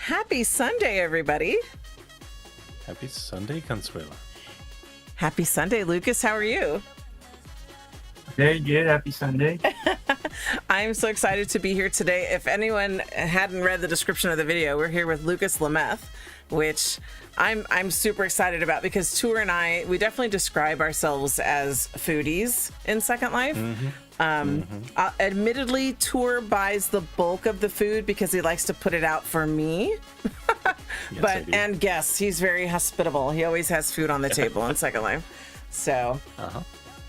Happy Sunday, everybody. Happy Sunday, Consuela. Happy Sunday, Lucas. How are you? Very good. Happy Sunday. I'm so excited to be here today. If anyone hadn't read the description of the video, we're here with Lucas Lameth, which I'm super excited about because Tour and I, we definitely describe ourselves as foodies in Second Life. Admittedly, Tour buys the bulk of the food because he likes to put it out for me. Yes, and guests, he's very hospitable. He always has food on the table in Second Life. So,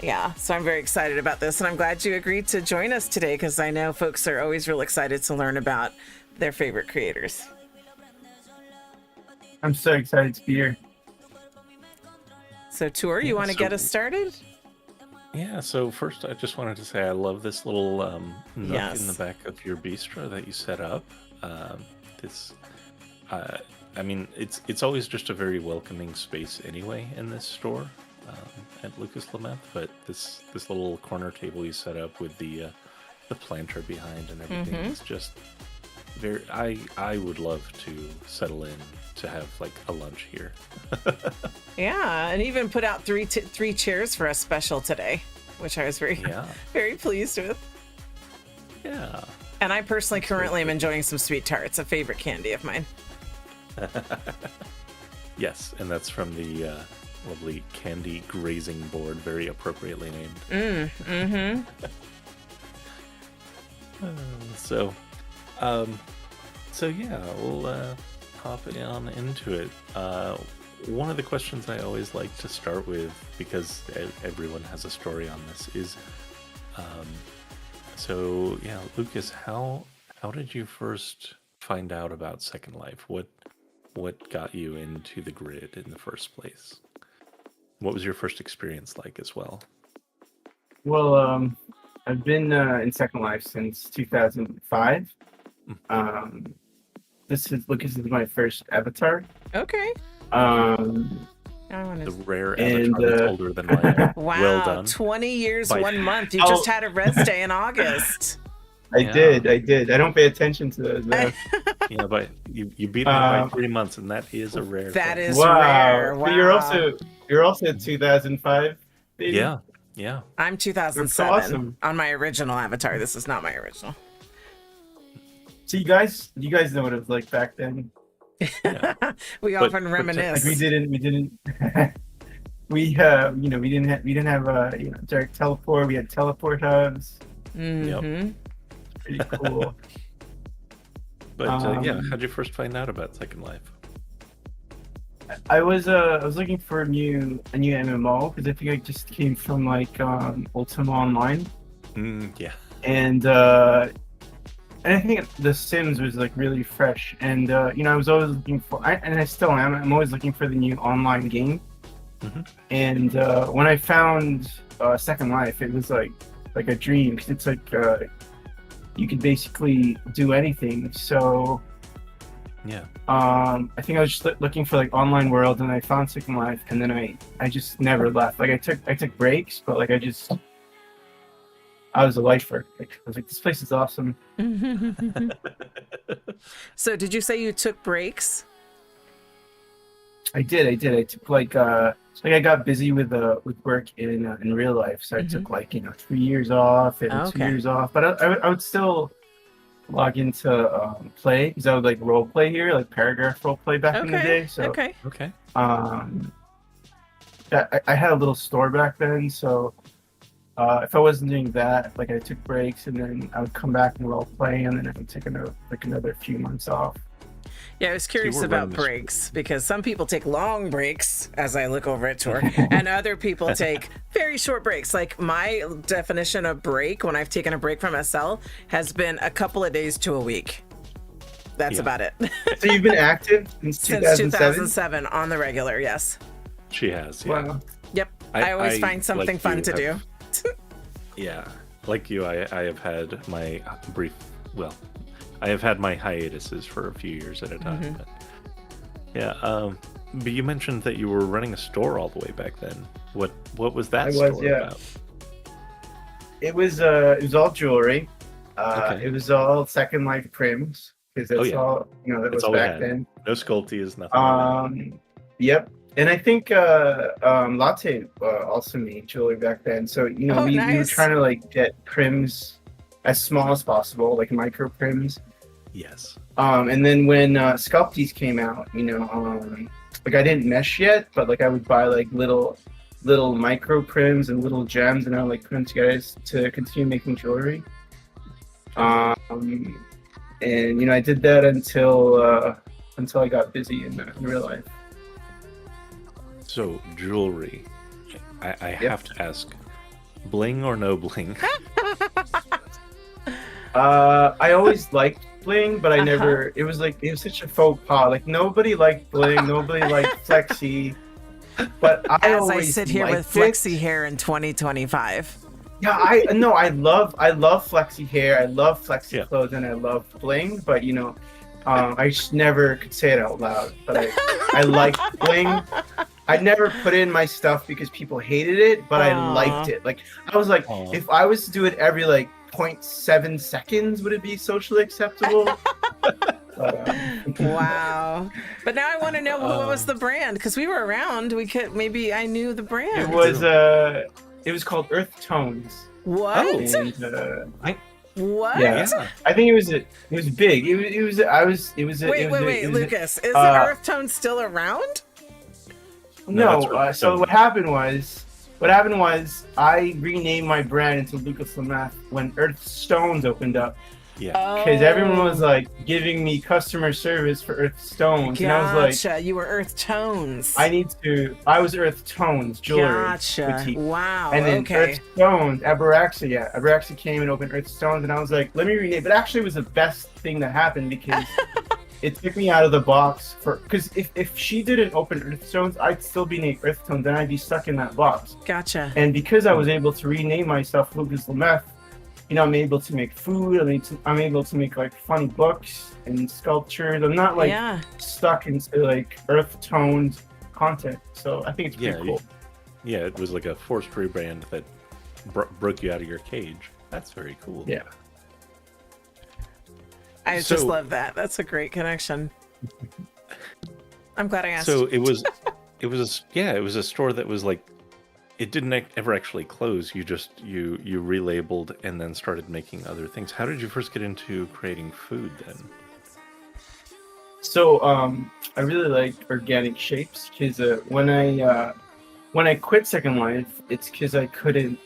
yeah, so I'm very excited about this. And I'm glad you agreed to join us today because I know folks are always real excited to learn about their favorite creators. I'm so excited to be here. So, Tour, you want to get us started? Yeah, so first I just wanted to say I love this little nook Yes. in the back of your bistro that you set up. I mean, it's always just a very welcoming space anyway in this store at Lucas Lameth, but this little corner table you set up with the planter behind and everything is just very. I would love to settle in to have like a lunch here. Yeah, and even put out three chairs for us special today, which I was very pleased with. Yeah. And I personally currently am enjoying some sweet tarts, a favorite candy of mine. Yes, and that's from the lovely candy grazing board, very appropriately named. So yeah, we'll hop on into it. One of the questions I always like to start with, because everyone has a story on this, is so yeah, Lucas, how did you first find out about Second Life? What got you into the grid in the first place? What was your first experience like as well? Well, I've been in Second Life since 2005. Lucas is my first avatar. Okay. I The rare And, avatar that's older than mine. Wow, Well done. 20 years, By- 1 month. You just had a res day in August. did. I don't pay attention to those. Yeah, but you beat me by 3 months, and that is a rare That thing. is Wow. rare. So Wow. you're also 2005. Baby? Yeah. I'm 2007 That's awesome. on my original avatar. This is not my original. So you guys know what it was like back then. We But- often but reminisce. Like we didn't we didn't have direct teleport. We had teleport hubs. Pretty cool. But yeah, how'd you first find out about Second Life? I was looking for a new MMO because I think I just came from like Ultima Online, Yeah. and I think The Sims was like really fresh, and I was always looking for, and I still am. I'm always looking for the new online game. And when I found Second Life, it was like a dream because it's like you could basically do anything. So Yeah. I think I was just looking for like online world, and I found Second Life, and then I just never left. Like I took breaks, but like I was a lifer. Like I was like, this place is awesome. So did you say you took breaks? I did. I took like I got busy with work in real life, so I took like 3 years off and 2 years off. But I would still log into play because I would like role play here, like paragraph role play back in the day. So Okay. I had a little store back then, so if I wasn't doing that, like I took breaks and then I would come back and role play, and then I would take another few months off. Yeah, I was curious we're about running this- breaks because some people take long breaks, as I look over at Tour, and other people take very short breaks. Like my definition of break, when I've taken a break from SL, has been a couple of days to a week. That's about it. So you've been active since Since 2007? 2007 on the regular, yes. She has. Yeah. Wow. Yep. I always I, find something like fun you, to do. Yeah. Like you, I have had my I have had my hiatuses for a few years at a time. But yeah. But you mentioned that you were running a store all the way back then. What was that store about? It was all jewelry. Okay. It was all Second Life prims. because that's all that It's was all we back had. then. No Sculpey is nothing. Yep. And I think Latte also made jewelry back then. So we were nice. trying to like get prims as small as possible, like micro prims. Yes. And then when Sculpties came out, like I didn't mesh yet, but like I would buy like little micro prims and little gems, and I would like put them together to continue making jewelry. And I did that until I got busy in real life. So jewelry, I have to ask, bling or no bling? I always liked bling, but I never. It was such a faux pas. Like nobody liked bling, nobody liked flexi. But as I sit here with flexi hair in 2025. Yeah, I love flexi hair. I love flexi clothes, and I love bling. But I just never could say it out loud. But I like bling. I never put in my stuff because people hated it, but I liked it. Like I was like, if I was to do it every like 0.7 seconds, would it be socially acceptable? Wow. But now I want to know what was the brand, because we were around. I knew the brand. It was called Earth Tones. What? And, what? Yeah. I think it was big. Wait, Lucas, is the Earth Tone still around? No. So what happened was I renamed my brand into Lucas Lameth when Earth Stones opened up. Yeah. Because everyone was like giving me customer service for Earth Stones. Gotcha. And I was like, you were Earth Tones. I was Earth Tones jewelry. Gotcha. Boutique. Wow. And then okay. Earth Stones, Abaraxia came and opened Earth Stones, and I was like, let me rename. But actually, it was the best thing that happened because it took me out of the box because if she didn't open Earth Stones, I'd still be named Earth Tones, and I'd be stuck in that box. Gotcha. And because I was able to rename myself Lucas Lameth, I'm able to make food. I'm able to make like funny books and sculptures. I'm not like stuck into like earth toned content. So I think it's pretty cool. Yeah, it was like a forced rebrand that broke you out of your cage. That's very cool. Yeah. I just love that. That's a great connection. I'm glad I asked. So it was a store that was like, it didn't ever actually close. You relabeled and then started making other things. How did you first get into creating food then? So I really like organic shapes because when I quit Second Life, it's because I couldn't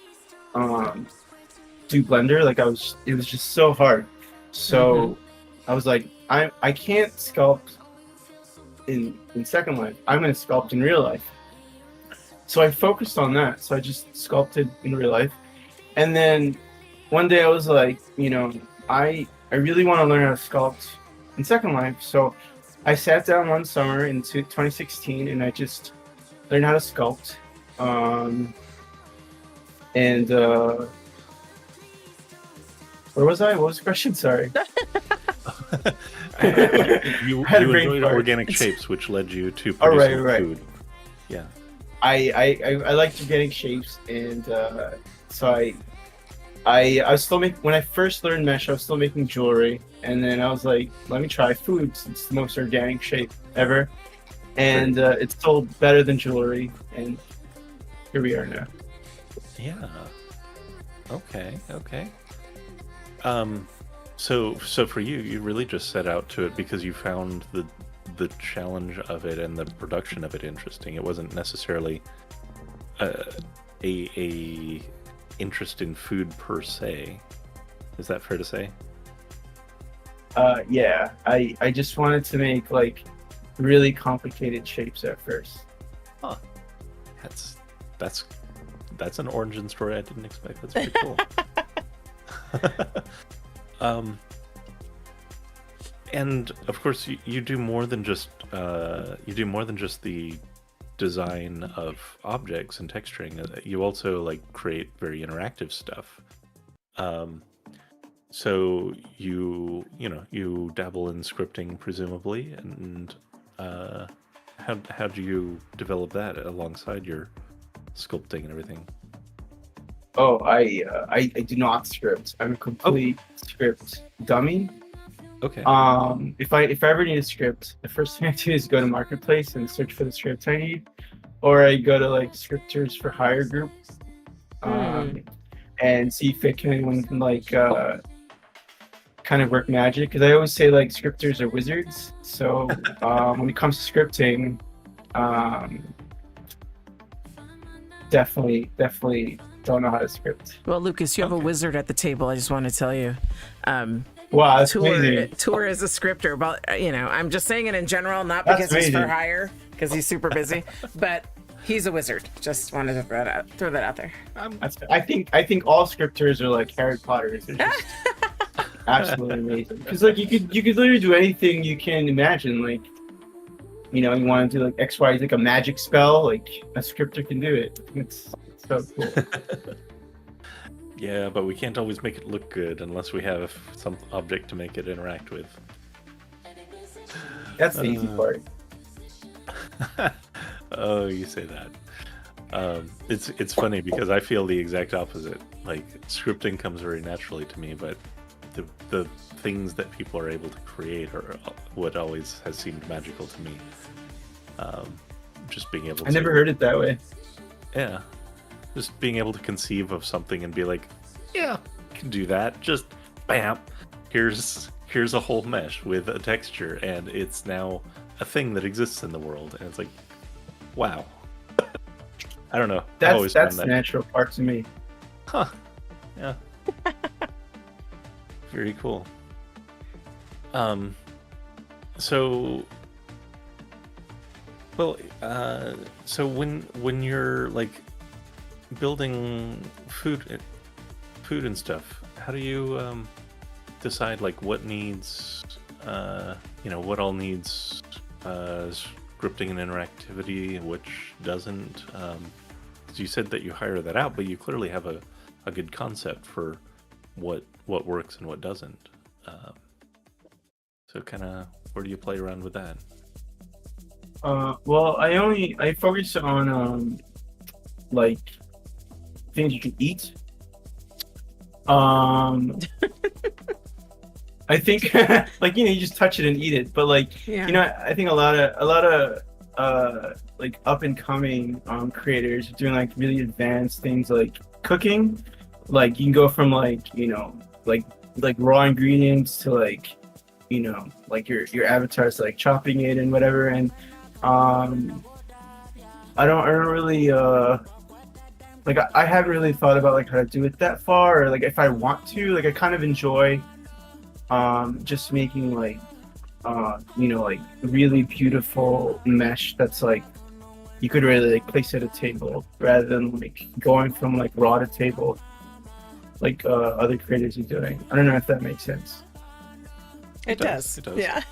do Blender. Like it was just so hard. So I was like, I can't sculpt in Second Life. I'm gonna sculpt in real life. So I focused on that. So I just sculpted in real life. And then one day I was like, I really want to learn how to sculpt in Second Life. So I sat down one summer in 2016 and I just learned how to sculpt. Where was I? What was the question? Sorry. You enjoyed organic shapes, which led you to producing food. Yeah. I liked organic shapes, and so I was still making, when I first learned mesh, I was still making jewelry, and then I was like, let me try food. It's the most organic shape ever, and it's still better than jewelry, and here we are now. Yeah. Okay. So for you really just set out to it because you found the challenge of it and the production of it interesting. It wasn't necessarily a interest in food per se. Is that fair to say? Yeah. I just wanted to make like really complicated shapes at first. Huh. That's an origin story I didn't expect. That's pretty cool. And of course, you do more than just the design of objects and texturing. You also like create very interactive stuff. So you dabble in scripting presumably, and how do you develop that alongside your sculpting and everything? Oh, I do not script. I'm a complete script dummy. Okay. If I ever need a script, the first thing I do is go to Marketplace and search for the scripts I need, or I go to like scripters for hire group, and see if anyone can like kind of work magic. Because I always say like scripters are wizards. So when it comes to scripting, definitely don't know how to script. Well, Lucas, you have a wizard at the table. I just want to tell you. Wow, that's amazing. Tour is a scripter, but I'm just saying it in general, not because he's for hire, because he's super busy, but he's a wizard. Just wanted to throw that out there. I think all scripters are like Harry Potter. They're just absolutely amazing. Because like you could literally do anything you can imagine. Like you want to do like X, Y, like a magic spell. Like a scripter can do it. It's so cool. Yeah, but we can't always make it look good unless we have some object to make it interact with. That's the easy part. Oh, you say that. It's funny because I feel the exact opposite. Like scripting comes very naturally to me, but the things that people are able to create are what always has seemed magical to me. Just being able to... I never heard it that way. Yeah. Just being able to conceive of something and be like, yeah, I can do that. Just bam. Here's a whole mesh with a texture, and it's now a thing that exists in the world. And it's like, wow. I don't know. That's the natural part to me. Huh. Yeah. Very cool. So when you're like building food and stuff, how do you decide like what needs what all needs scripting and interactivity, which doesn't? 'Cause you said that you hire that out, but you clearly have a good concept for what works and what doesn't. So kind of where do you play around with that? Well, I focus on like things you can eat. I think like you just touch it and eat it, but like I think a lot of like up and coming creators are doing like really advanced things like cooking. Like you can go from like like raw ingredients to like like your avatar's like chopping it and whatever, and I don't really like I haven't really thought about like how to do it that far, or like if I want to. Like I kind of enjoy just making like like really beautiful mesh that's like you could really like place at a table, rather than like going from like raw to table like other creators are doing. I don't know if that makes sense. It does. Yeah.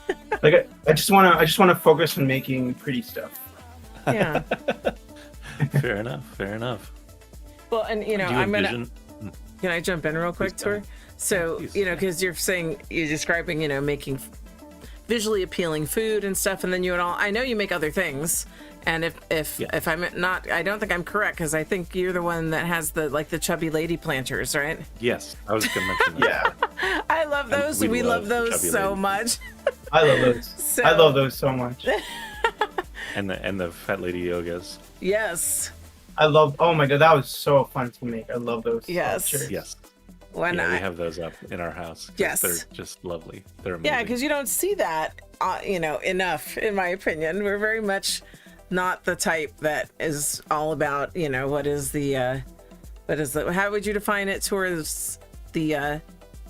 Like I just want to focus on making pretty stuff. Yeah. Fair enough. Well, and can I jump in real quick, Tor? So, because you're describing, making visually appealing food and stuff, and then I know you make other things. And if I'm not, I don't think I'm correct, because I think you're the one that has the chubby lady planters, right? Yes, I was going to mention that. Yeah. I love those. We love those so much. I love those. I love those so much. And the fat lady yogas. Yes. Oh my god, that was so fun to make. I love those. Yes. Sculptures. Yes. We have those up in our house. Yes. They're just lovely. They're amazing. Yeah, because you don't see that, enough, in my opinion. We're very much not the type that is all about, how would you define it towards the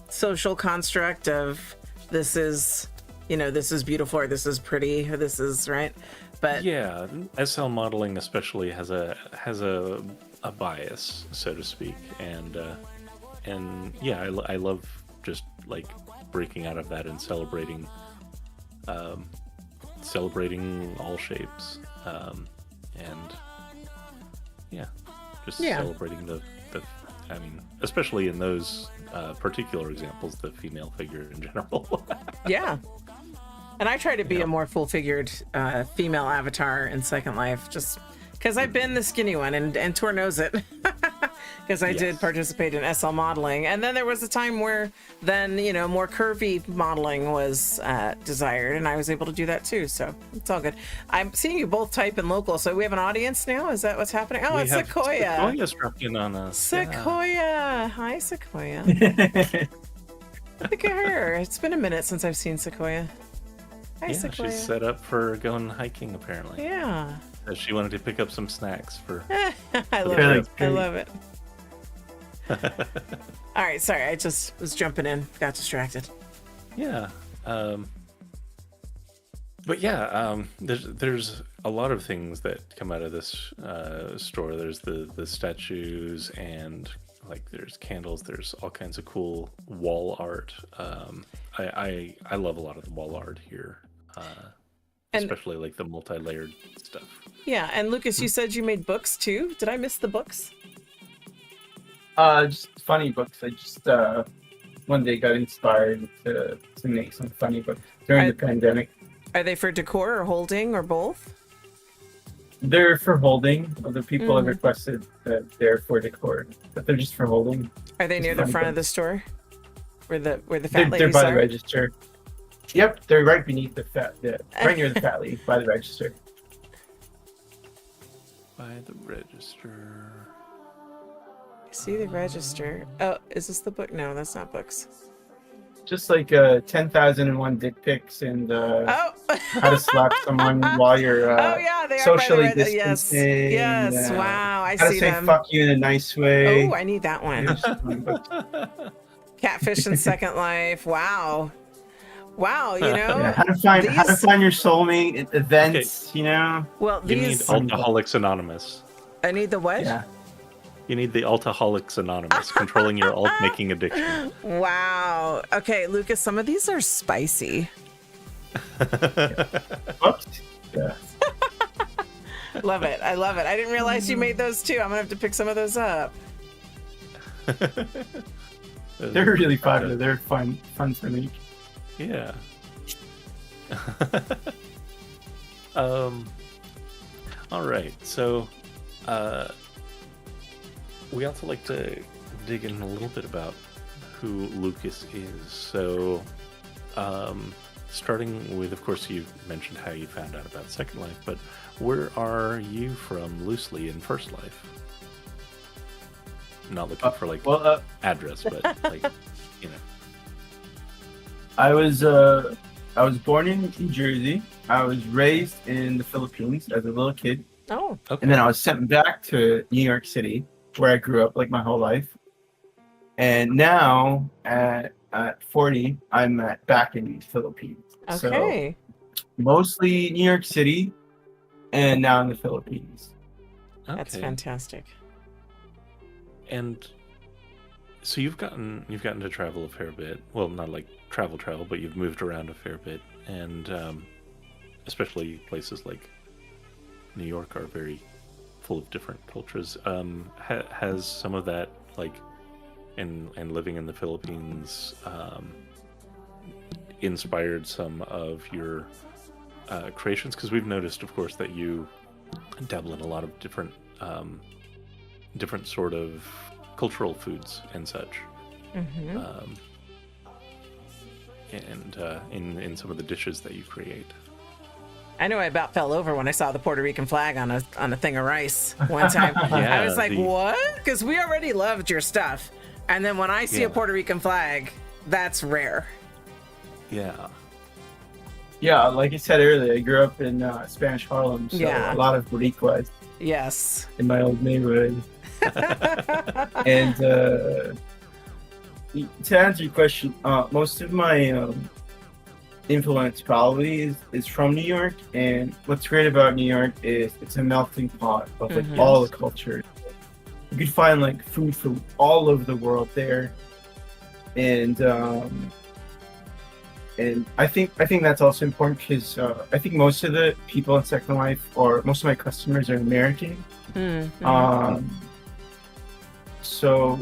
social construct of this is beautiful, or this is pretty, or this is right. But yeah, SL modeling especially has a bias, so to speak, and yeah, I love just like breaking out of that and celebrating all shapes, and yeah, just celebrating the I mean, especially in those particular examples, the female figure in general. Yeah. And I try to be a more full-figured female avatar in Second Life, just because I've been the skinny one, and Tor knows it. because I did Yes. participate in SL modeling. And then there was a time where then, more curvy modeling was desired, and I was able to do that too. So it's all good. I'm seeing you both type in local. So we have an audience now. Is that what's happening? Oh, We it's have Sequoia. Sequoia's dropped in on us. Yeah. Sequoia. Hi, Sequoia. Look at her. It's been a minute since I've seen Sequoia. Hi, Yeah, Sequoia. she's set up for going hiking apparently. Yeah. She wanted to pick up some snacks for. I love Really it. I great. love it. All right, sorry, I just was jumping in, got distracted. Yeah. But yeah, there's a lot of things that come out of this store. There's the statues, and like there's candles. There's all kinds of cool wall art. I love a lot of the wall art here, And- especially like the multi-layered stuff. Yeah, and Lucas, you said you made books too. Did I miss the books? Just funny books. I just one day got inspired to make some funny books during the pandemic. Are they for decor or holding or both? They're for holding. Other people have requested that they're for decor, but they're just for holding. Are they Just near the funny front of the books. store? Where the fat They're ladies by are? the register. Yep, they're right beneath the right near the fat lady by the register. By the register. See the register. Oh, is this the book? No, that's not books. Just like 10,001 dick pics and Oh, how to slap someone while you're oh yeah, they are socially by the yes, distancing. yes. Wow, I How to see say them. fuck you in a nice way. Oh, I need that one. Just funny books. Catfish and Second Life. Wow, wow. Yeah, how to find your soulmate at events. Well, You need these. Alcoholics Anonymous. I need the what? Yeah. You need the Alcoholics Anonymous, controlling your alt making addiction. Wow. Okay, Lucas. Some of these are spicy. Whoops. Yeah. Love it. I love it. I didn't realize you made those too. I'm gonna have to pick some of those up. They're really popular. They're fun to make. Yeah. All right. So, we also like to dig in a little bit about who Lucas is. So, starting with, of course, you mentioned how you found out about Second Life, but where are you from loosely in First Life? Not looking for like address, but like, you know. I was born in New Jersey. I was raised in the Philippines as a little kid, Oh, Okay. and then I was sent back to New York City, where I grew up like my whole life. And now at 40, I'm back in the Philippines. So okay. mostly New York City, and now in the Philippines. That's Okay. fantastic. And so you've gotten to travel a fair bit. Well, not like travel, but you've moved around a fair bit, and especially places like New York are very full of different cultures. Has some of that, like, and living in the Philippines, inspired some of your creations? Because we've noticed, of course, that you dabble in a lot of different sort of cultural foods and such, Hmm. and in some of the dishes that you create. I know I about fell over when I saw the Puerto Rican flag on a thing of rice one time. Yeah, I was like, what? Because we already loved your stuff. And then when I see a Yeah. Puerto Rican flag, that's rare. Yeah. Yeah, like I said earlier, I grew up in Spanish Harlem, so Yeah. a lot of Boricuas Yes. in my old neighborhood. And to answer your question, most of my influence probably is from New York. And what's great about New York is it's a melting pot of like Mhm. all the cultures. You could find like food from all over the world there, and I think that's also important because I think most of the people in Second Life, or most of my customers, are American. Mhm. So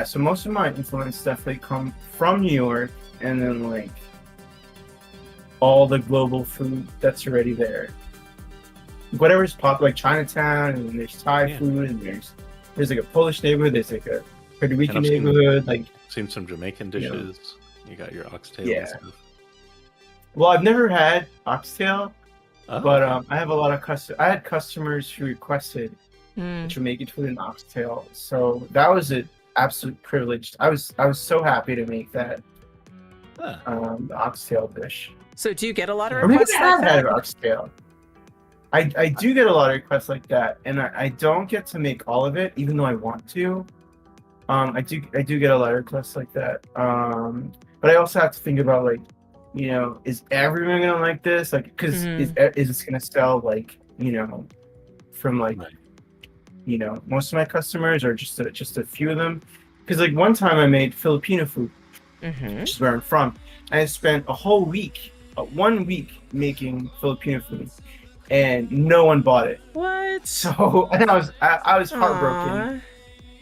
so most of my influence definitely come from New York, and then like all the global food that's already there. whatever's pop, like Chinatown, and then there's Thai food, and there's like a Polish neighborhood, there's like a Puerto Rican neighborhood, like seen some Jamaican dishes. You got your oxtail. Yeah. And stuff. Well, I've never had oxtail, but okay. I have a lot of I had customers who requested Jamaican food and oxtail, so that was an absolute privilege. I was so happy to make that the oxtail dish. So do you get a lot of Or maybe requests I have like had that? oxtail. I do get a lot of requests like that, and I don't get to make all of it, even though I want to. I do get a lot of requests like that. But I also have to think about, like, you know, is everyone gonna like this? Like, because is this gonna sell, like, you know, from like, you know, most of my customers, or just a few of them? Because like one time I made Filipino food, which is where I'm from. I spent a whole week, 1 week making Filipino food, and no one bought it. What? So and I was heartbroken.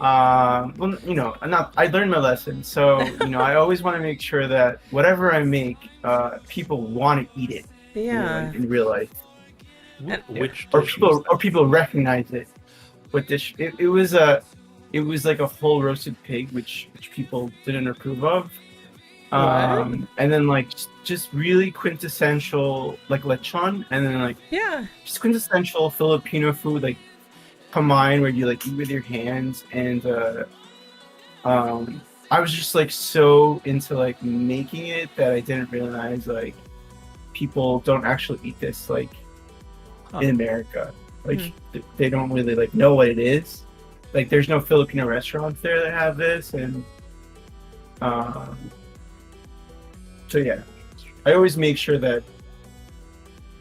Well, you know, I learned my lesson. So, you know, I always want to make sure that whatever I make, people want to eat it. Yeah. You know, in real life. Which or dish people recognize it. What dish? It was like a whole roasted pig, which people didn't approve of. And then like just really quintessential like lechon, and then like just quintessential Filipino food, like pamain, where you like eat with your hands. And I was just like so into like making it that I didn't realize like people don't actually eat this like in America. Like they don't really like know what it is. Like there's no Filipino restaurants there that have this, and so yeah, I always make sure that,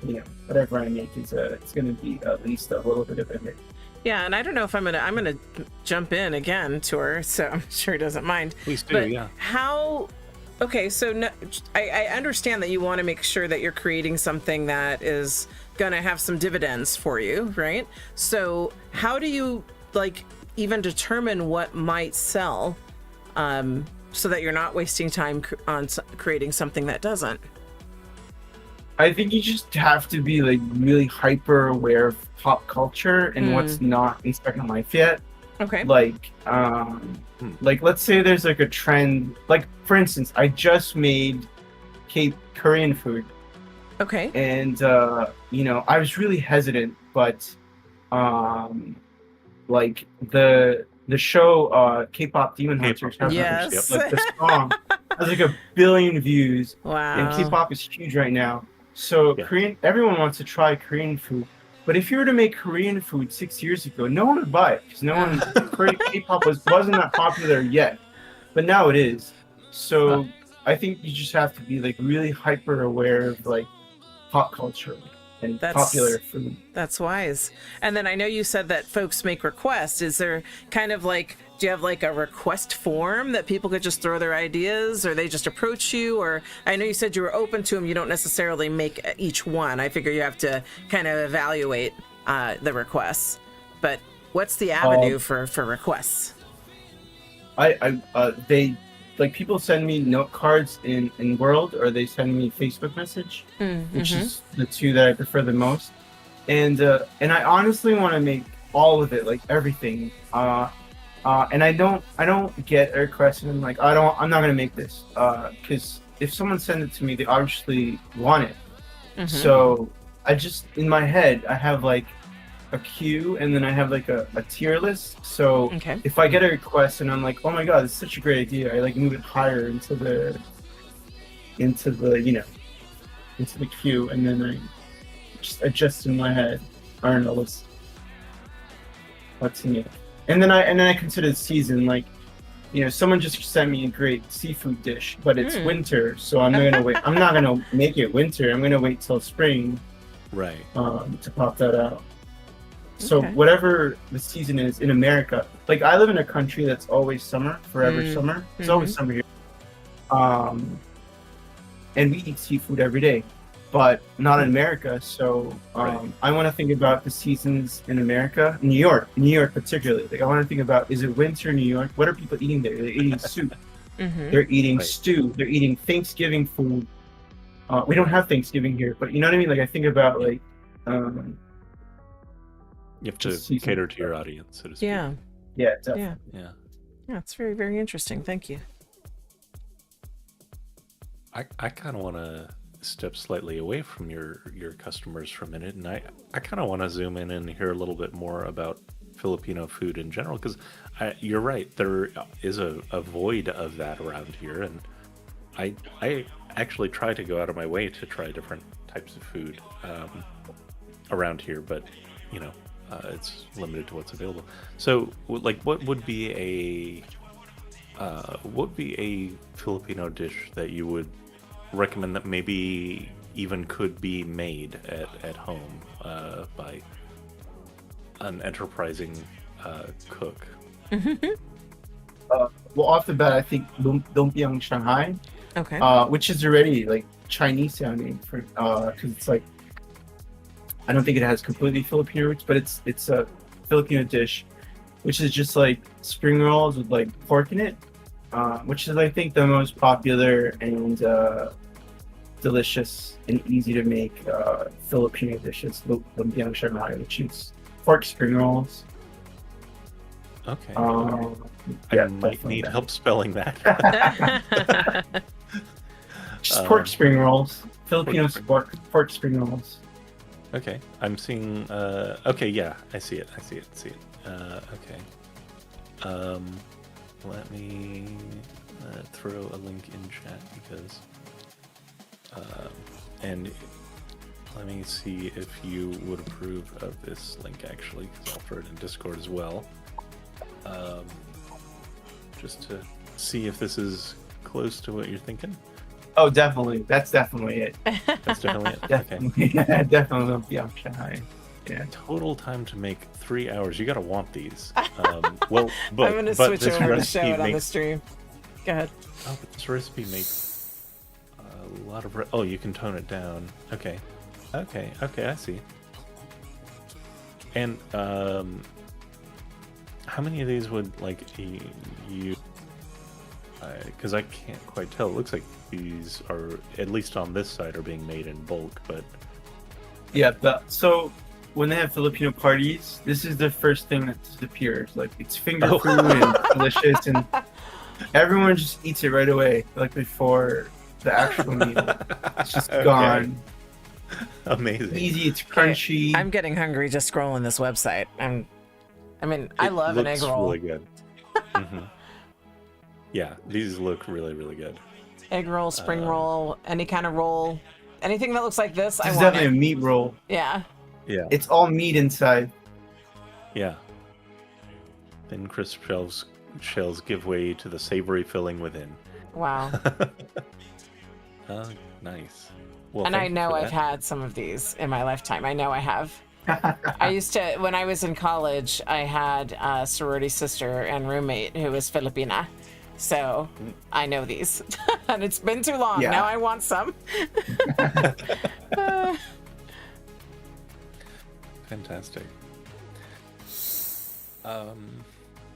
you know, whatever I make is it's gonna be at least a little bit of a hit. Yeah, and I don't know if I'm gonna jump in again to her, so I'm sure he doesn't mind. Please do, but yeah. How? Okay, so no, I understand that you want to make sure that you're creating something that is gonna have some dividends for you, right? So how do you like even determine what might sell, so that you're not wasting time on creating something that doesn't? I think you just have to be like really hyper aware of pop culture and what's not in Second Life yet. Okay. Like let's say there's like a trend. Like for instance, I just made Korean food. Okay. And you know, I was really hesitant, but like the show K-pop Demon Hunters, yes, like the song has like 1 billion views. Wow. And K-pop is huge right now. So everyone wants to try Korean food. But if you were to make Korean food 6 years ago, no one would buy it, because no one K-pop wasn't that popular yet. But now it is. So I think you just have to be like really hyper aware of like pop culture and popular food. That's wise. And then I know you said that folks make requests. Is there kind of like, do you have like a request form that people could just throw their ideas, or they just approach you? Or I know you said you were open to them. You don't necessarily make each one. I figure you have to kind of evaluate the requests. But what's the avenue for requests? They like people send me note cards in World, or they send me Facebook message, which is the two that I prefer the most. And I honestly want to make all of it, like everything. And I don't get a request and I'm like, I'm not gonna make this, because if someone sends it to me, they obviously want it. So I just, in my head, I have like a queue, and then I have like a tier list. So if I get a request and I'm like, oh my god, this is such a great idea, I like move it higher into the you know, into the queue, and then I just adjust in my head. I don't know what's in it. And then I consider the season. Like, you know, someone just sent me a great seafood dish, but it's winter, so I'm gonna wait. I'm not gonna make it winter. I'm gonna wait till spring, right? To pop that out. So whatever the season is in America, like I live in a country that's always summer, forever summer. It's always summer here. And we eat seafood every day, but not in America. So I want to think about the seasons in America, New York particularly. Like I want to think about, is it winter in New York? What are people eating there? They're eating soup. They're eating stew. They're eating Thanksgiving food. We don't have Thanksgiving here, but you know what I mean? Like I think about like You have to Just season- cater to your audience, so to speak. Yeah. Yeah, definitely. Yeah. Yeah. Yeah. It's very, very interesting. Thank you. I kind of want to step slightly away from your customers for a minute, and I kind of want to zoom in and hear a little bit more about Filipino food in general, because you're right, there is a void of that around here, and I actually try to go out of my way to try different types of food around here, but it's limited to what's available. So, like, what would be a Filipino dish that you would recommend that maybe even could be made at home by an enterprising cook? Well, off the bat, I think lumpiang Shanghai, Okay. which is already like Chinese sounding for because it's like I don't think it has completely Filipino roots, but it's a Filipino dish, which is just like spring rolls with like pork in it, which is I think the most popular and delicious and easy to make Filipino dishes. Lumpiang Shanghai, which is pork spring rolls. Okay. Yeah, I might need help spelling that. Just pork spring rolls. Filipino pork pork spring rolls. Okay, I'm seeing. Okay, yeah, I see it. Okay. Let me throw a link in chat because, and let me see if you would approve of this link actually, because I'll throw it in Discord as well. Just to see if this is close to what you're thinking. Oh, definitely. That's definitely it. That's definitely it. Okay. Definitely, yeah, definitely lumpiang Shanghai. Yeah. Total time to make 3 hours. You gotta want these. Well, but I'm gonna but switch this over to show recipe it on the makes. stream. Go ahead. Oh, but this recipe makes a lot of. Oh, you can tone it down. Okay. I see. And how many of these would like you? Because I can't quite tell. It looks like these are, at least on this side, are being made in bulk. But Yeah. So when they have Filipino parties, this is the first thing that disappears. Like it's finger food and delicious, and everyone just eats it right away, like before the actual meal. It's just gone. Amazing. Easy. It's crunchy. I'm getting hungry just scrolling this website. I love an egg Looks roll. really good. Mhm. Yeah, these look really, really good. Egg roll, spring roll, any kind of roll, anything that looks like this. I It's want definitely it. a meat roll. Yeah. Yeah, It's all meat inside. yeah. Thin crisp shells give way to the savory filling within. Wow. Nice. Well, And I thank you know for I've that. had some of these in my lifetime. I know I have. I used to, when I was in college, I had a sorority sister and roommate who was Filipina. So I know these. And it's been too long. Yeah. Now I want some. Fantastic. All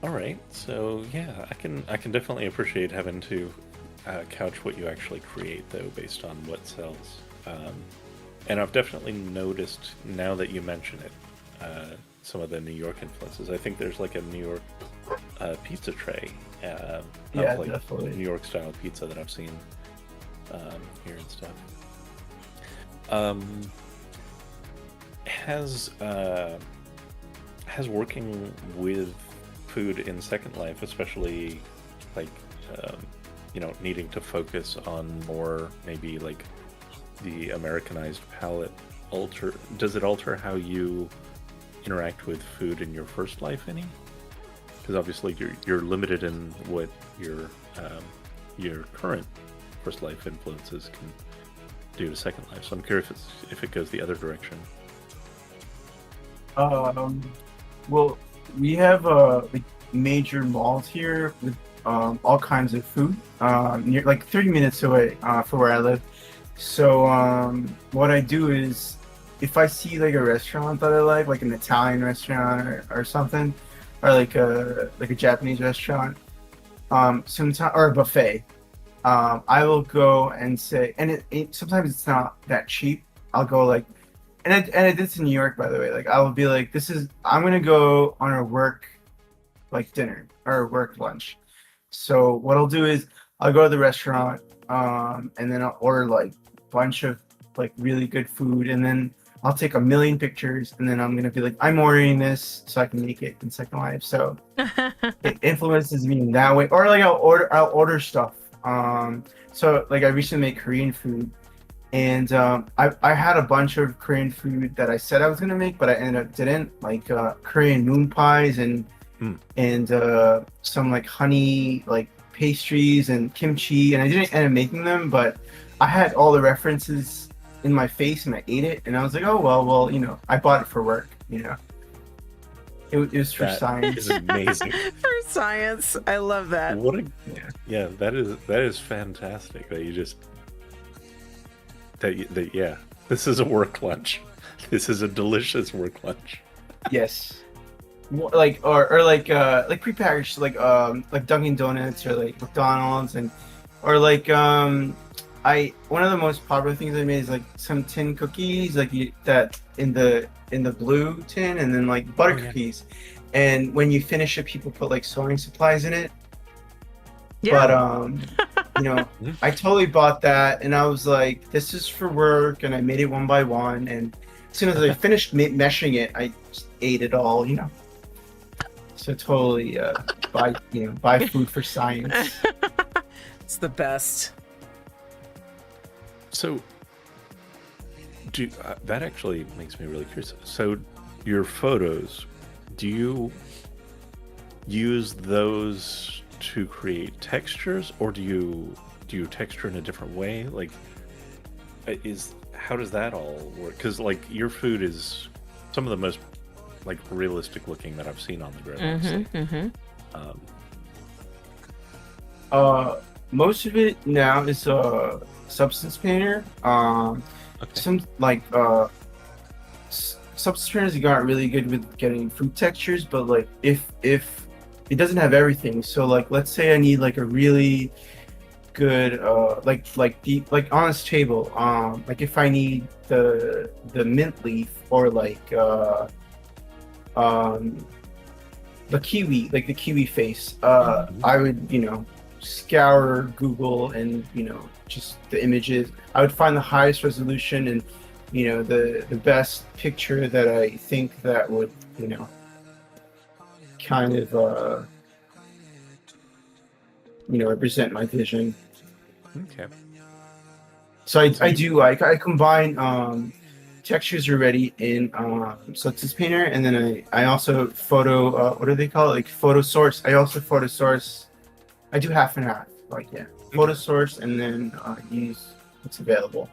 right. So yeah, I can definitely appreciate having to couch what you actually create, though, based on what sells. And I've definitely noticed, now that you mention it, some of the New York influences. I think there's like a New York pizza tray, Yeah, of like definitely. New York style pizza that I've seen here and stuff. Has working with food in Second Life, especially like needing to focus on more maybe like the Americanized palate, does it alter how you interact with food in your first life any? Because obviously you're limited in what your current first life influences can do to Second Life. So I'm curious if it goes the other direction. Well, we have like major malls here with all kinds of food, near like 30 minutes away from where I live. So what I do is, if I see like a restaurant that I like an Italian restaurant or something, or like a Japanese restaurant, sometimes, or a buffet, I will go and say, and it sometimes it's not that cheap. I'll go like I did this in New York, by the way. Like I would be like, I'm gonna go on a work like dinner or work lunch. So what I'll do is I'll go to the restaurant, and then I'll order like a bunch of like really good food, and then I'll take a million pictures, and then I'm gonna be like, I'm ordering this so I can make it in Second Life. So it influences me in that way. Or like I'll order stuff. So like I recently made Korean food, and I had a bunch of Korean food that I said I was gonna make, but I ended up didn't, like Korean moon pies and some like honey like pastries and kimchi, and I didn't end up making them, but I had all the references in my face and I ate it, and I was like, oh well, I bought it for work, it was for science. Is amazing. For science, I love that. Yeah, that is fantastic. That you just yeah, this is a work lunch. This is a delicious work lunch. Yes. Like or like prepackaged like Dunkin' Donuts or like McDonald's, or like one of the most popular things I made is like some tin cookies that in the blue tin, and then like butter cookies, and when you finish it, people put like sewing supplies in it. Yeah. But I totally bought that, and I was like, this is for work, and I made it one by one, and as soon as I finished meshing it, I just ate it all. So totally buy food for science. It's the best. So, that actually makes me really curious. So, your photos, do you use those to create textures, or do you texture in a different way? Like, how does that all work? Because like your food is some of the most like realistic looking that I've seen on the grill. Most of it now is Substance Painter. Some like Substance Painters got really good with getting food textures, but like if it doesn't have everything, so like let's say I need like a really good like deep, like on this table, like if I need the mint leaf, or like the kiwi face, I would scour Google and just the images. I would find the highest resolution and the best picture that I think that would kind of represent my vision. Okay. So I combine textures already in Substance Painter, and then I also photo what do they call it, like photo source. I also photo source. I do half and half, photo source, and then use what's available.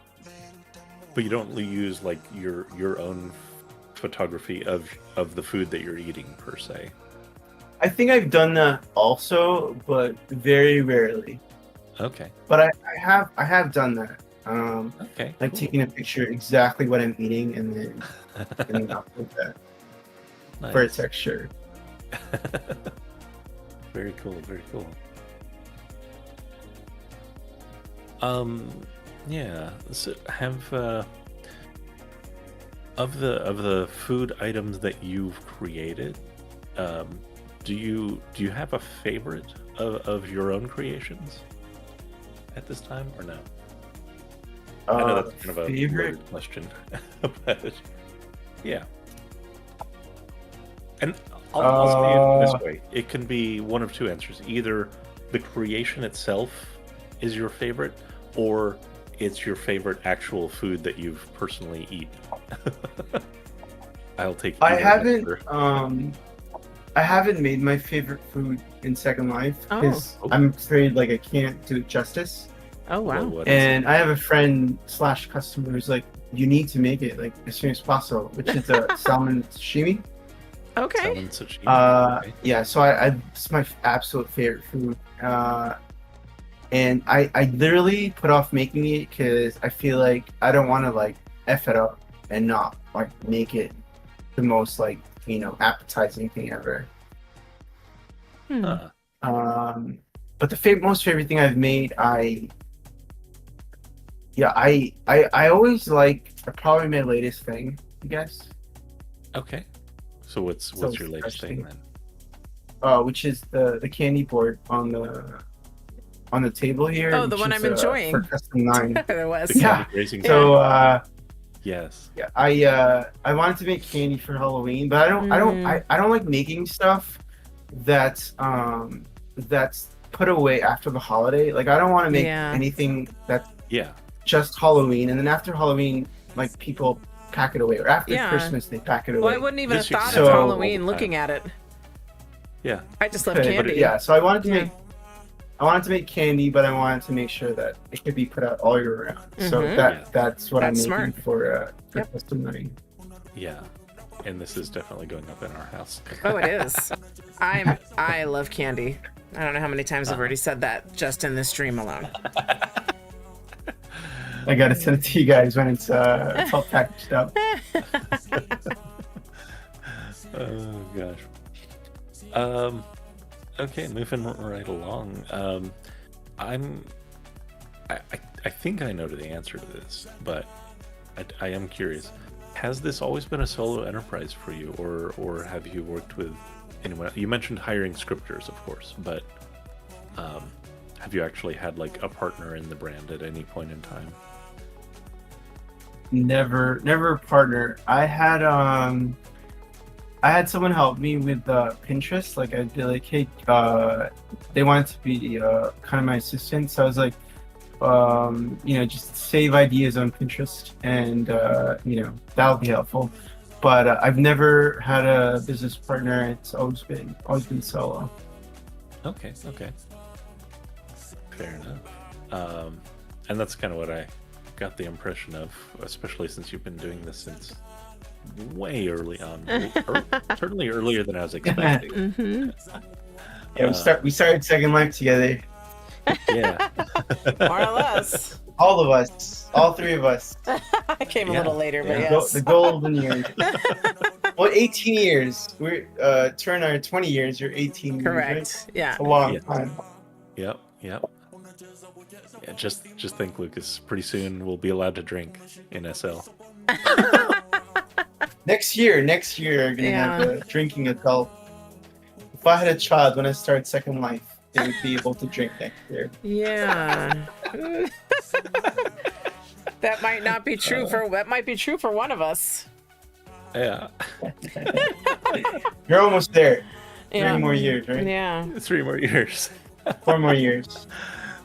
But you don't use like your own photography of the food that you're eating per se. I think I've done that also, but very rarely. Okay. But I have done that. Okay. Like taking a picture exactly what I'm eating, and then upload that for a texture. Very cool. Very cool. Yeah. So have of the food items that you've created, do you have a favorite of your own creations at this time, or no? I know that's kind of a weird question, but yeah. And I'll say it this way: it can be one of two answers. Either the creation itself is your favorite, or it's your favorite actual food that you've personally eaten. I'll take. I haven't made my favorite food in Second Life because I'm afraid I can't do it justice. Oh wow! And I have a friend / customer who's like, you need to make it as soon as possible, which is a salmon sashimi. Okay. Salmon sashimi. Okay. Yeah, so it's my absolute favorite food. And I literally put off making it because I feel like I don't want to F it up and not make it the most appetizing thing ever. But the most favorite thing I've made, yeah, I always like probably my latest thing, I guess. Okay. So what's So your latest thing then? which is the candy board on the table here, Oh, the which one is I'm enjoying. for custom 9. There The was. candy Yeah. grazing So yes. yeah, I wanted to make candy for Halloween, but I don't like making stuff that's put away after the holiday. Like I don't want to make Yeah. anything that's Yeah. just Halloween, and then after Halloween, like people pack it away, or after Yeah. Christmas they pack it away. Well, I wouldn't even have This used to thought happen of all the Halloween time. looking at it. Yeah. I just love But, candy. yeah, so I wanted to Yeah. make. I wanted to make candy, but I wanted to make sure that it could be put out all year round. So Mhm. Yeah. that's what That's I'm making smart. for Yep. custom night. Yeah. And this is definitely going up in our house. Oh, it is. I love candy. I don't know how many times I've already said that just in this stream alone. I gotta send it to you guys when it's all packaged up. Oh gosh. Okay, moving right along. I think I know the answer to this, but I am curious. Has this always been a solo enterprise for you, or have you worked with anyone? You mentioned hiring scripters, of course, but have you actually had like a partner in the brand at any point in time? Never a partner. I had someone help me with Pinterest. Like I'd be like, hey, they wanted to be kind of my assistant, so I was like, just save ideas on Pinterest, and that'll be helpful. But I've never had a business partner. It's always been solo. Okay. Fair enough. And that's kind of what I got the impression of, especially since you've been doing this since way early on, certainly earlier than I was expecting. Mm-hmm. Yeah, we started Second Life together. Yeah. More or less. All of us, all three of us. I came a Yeah. little later, but Yeah. yes. The golden years. Well, 18 years. We're turn our 20 years. You're 18 years. Correct. Right? Yeah. A long Yeah. time. Yep. Yeah, just think, Lucas, pretty soon we'll be allowed to drink in SL. Next year, we're gonna have a drinking adult. If I had a child when I started Second Life, they would be able to drink next year. Yeah. That might not be true that might be true for one of us. Yeah. You're almost there. Yeah. 3 more years, right? Yeah. 3 more years. 4 more years.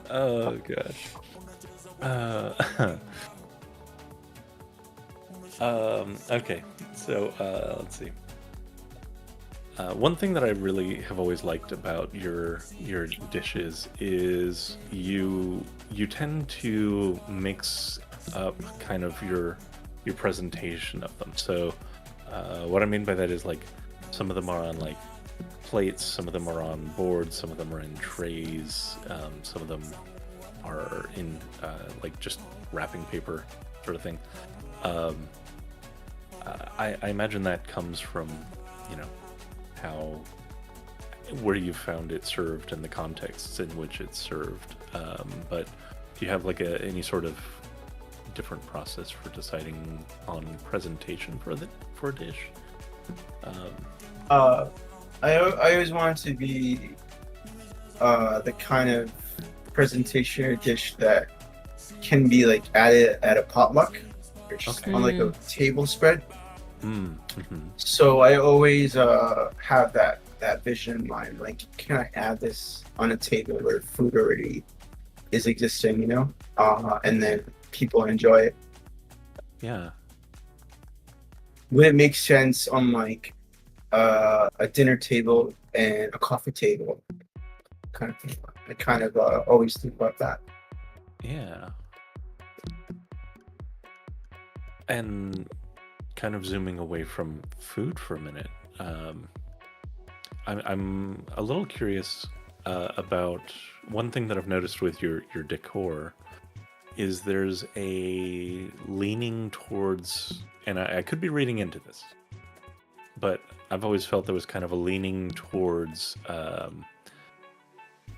Oh gosh. Okay, so let's see. One thing that I really have always liked about your dishes is you tend to mix up kind of your presentation of them. So what I mean by that is like some of them are on like plates, some of them are on boards, some of them are in trays, some of them are in like just wrapping paper sort of thing. I imagine that comes from, where you found it served and the contexts in which it's served. But do you have like any sort of different process for deciding on presentation for a dish? I always want to be the kind of presentation or dish that can be like added at a potluck or just on like a table spread. Mm-hmm. So I always have that vision in mind. Like, can I add this on a table where food already is existing, and then people enjoy it? Yeah. Would it make sense on like a dinner table and a coffee table kind of thing? I kind of always think about that. Yeah. And kind of zooming away from food for a minute, I'm a little curious about one thing that I've noticed with your decor is there's a leaning towards, and I could be reading into this, but I've always felt there was kind of a leaning towards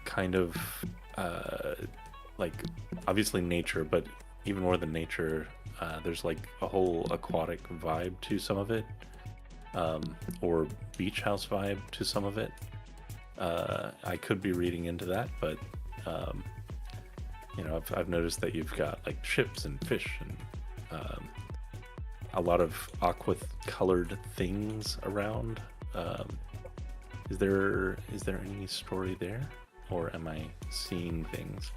kind of like obviously nature, but even more than nature, there's like a whole aquatic vibe to some of it, or beach house vibe to some of it. I could be reading into that, but you know, I've noticed that you've got like ships and fish and a lot of aqua-colored things around. Is there any story there, or am I seeing things?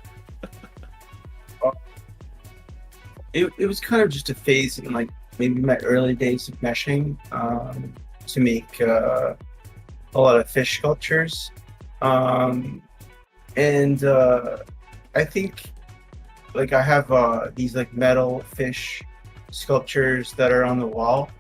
It was kind of just a phase in like maybe my early days of meshing, to make a lot of fish sculptures, and I think like I have these like metal fish sculptures that are on the wall,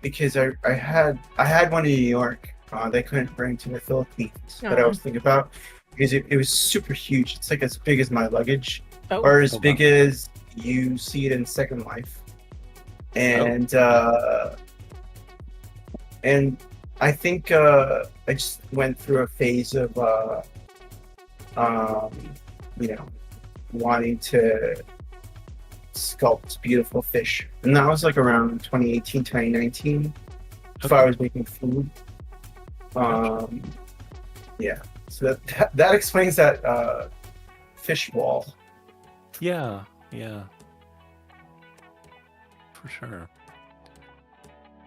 because I had one in New York they couldn't bring to the Philippines that I was thinking about, because it was super huge. It's like as big as my luggage, or as big as you see it in Second Life, and and I think I just went through a phase of you know, wanting to sculpt beautiful fish, and that was like around 2018, 2019, if I was making food. Yeah, so that explains that fish wall. Yeah, for sure.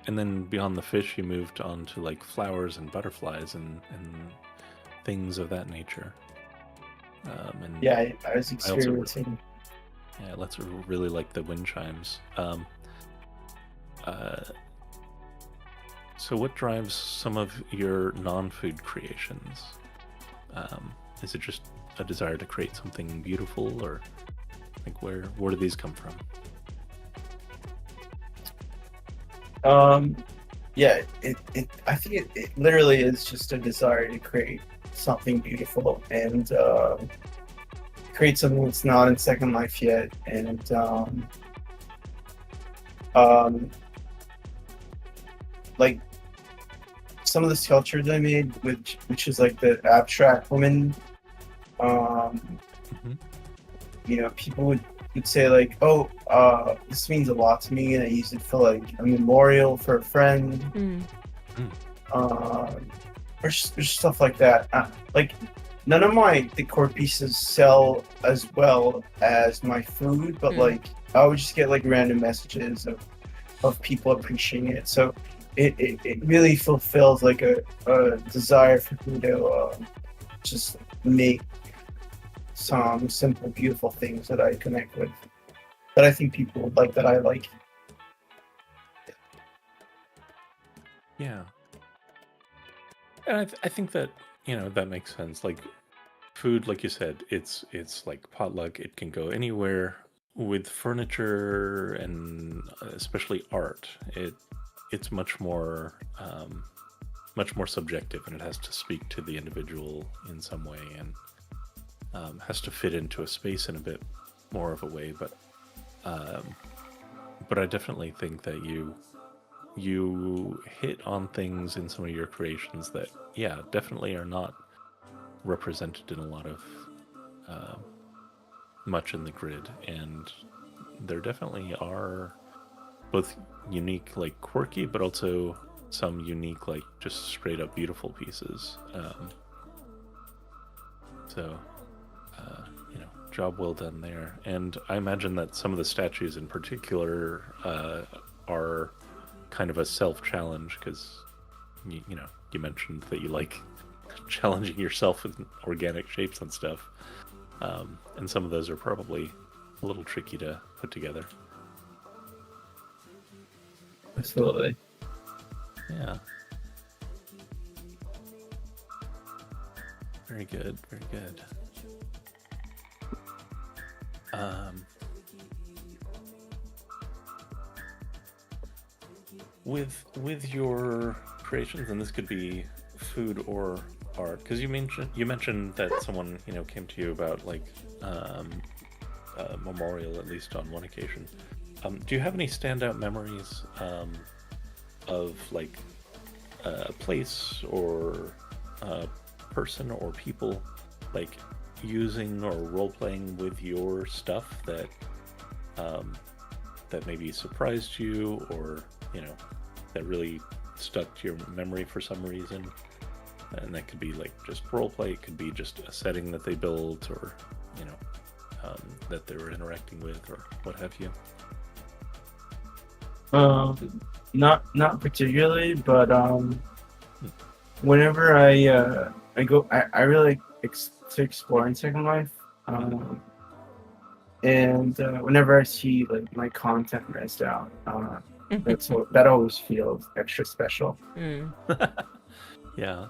And then beyond the fish, you moved on to like flowers and butterflies and things of that nature. And yeah, I was experiencing. Let's really like the wind chimes. So what drives some of your non-food creations? Is it just a desire to create something beautiful, or like where do these come from? Yeah, I think it literally is just a desire to create something beautiful and create something that's not in Second Life yet, and like some of the sculptures I made, which is like the abstract woman, you know, people would say like, oh, this means a lot to me, and I use it for like a memorial for a friend, or just stuff like that. Like none of my decor pieces sell as well as my food, but like I would just get like random messages of people appreciating it. So it really fulfills like a desire for me to just make some simple, beautiful things that I connect with, that I think people would like, that I like. Yeah. And I think that, you know, that makes sense. Like food, like you said, it's like potluck. It can go anywhere. With furniture and especially art, it's much more subjective, and it has to speak to the individual in some way, and has to fit into a space in a bit more of a way. But I definitely think that you hit on things in some of your creations that, yeah, definitely are not represented in a lot of much in the grid, and there definitely are both unique, like quirky, but also some unique, like just straight up beautiful pieces. So you know, job well done there. And I imagine that some of the statues in particular are kind of a self-challenge, because you know, you mentioned that you like challenging yourself with organic shapes and stuff, and some of those are probably a little tricky to put together. Absolutely. Yeah. Very good, very good. With your creations, and this could be food or art, because you mentioned that someone, you know, came to you about like a memorial, at least on one occasion. Do you have any standout memories of like a place or a person or people, like using or role playing with your stuff that that maybe surprised you, or that really stuck to your memory for some reason? And that could be like just role play. It could be just a setting that they built, or that they were interacting with, or what have you. Not particularly, but whenever I go, I really like to explore in Second Life, and whenever I see like my content rest out, that always feels extra special. Yeah.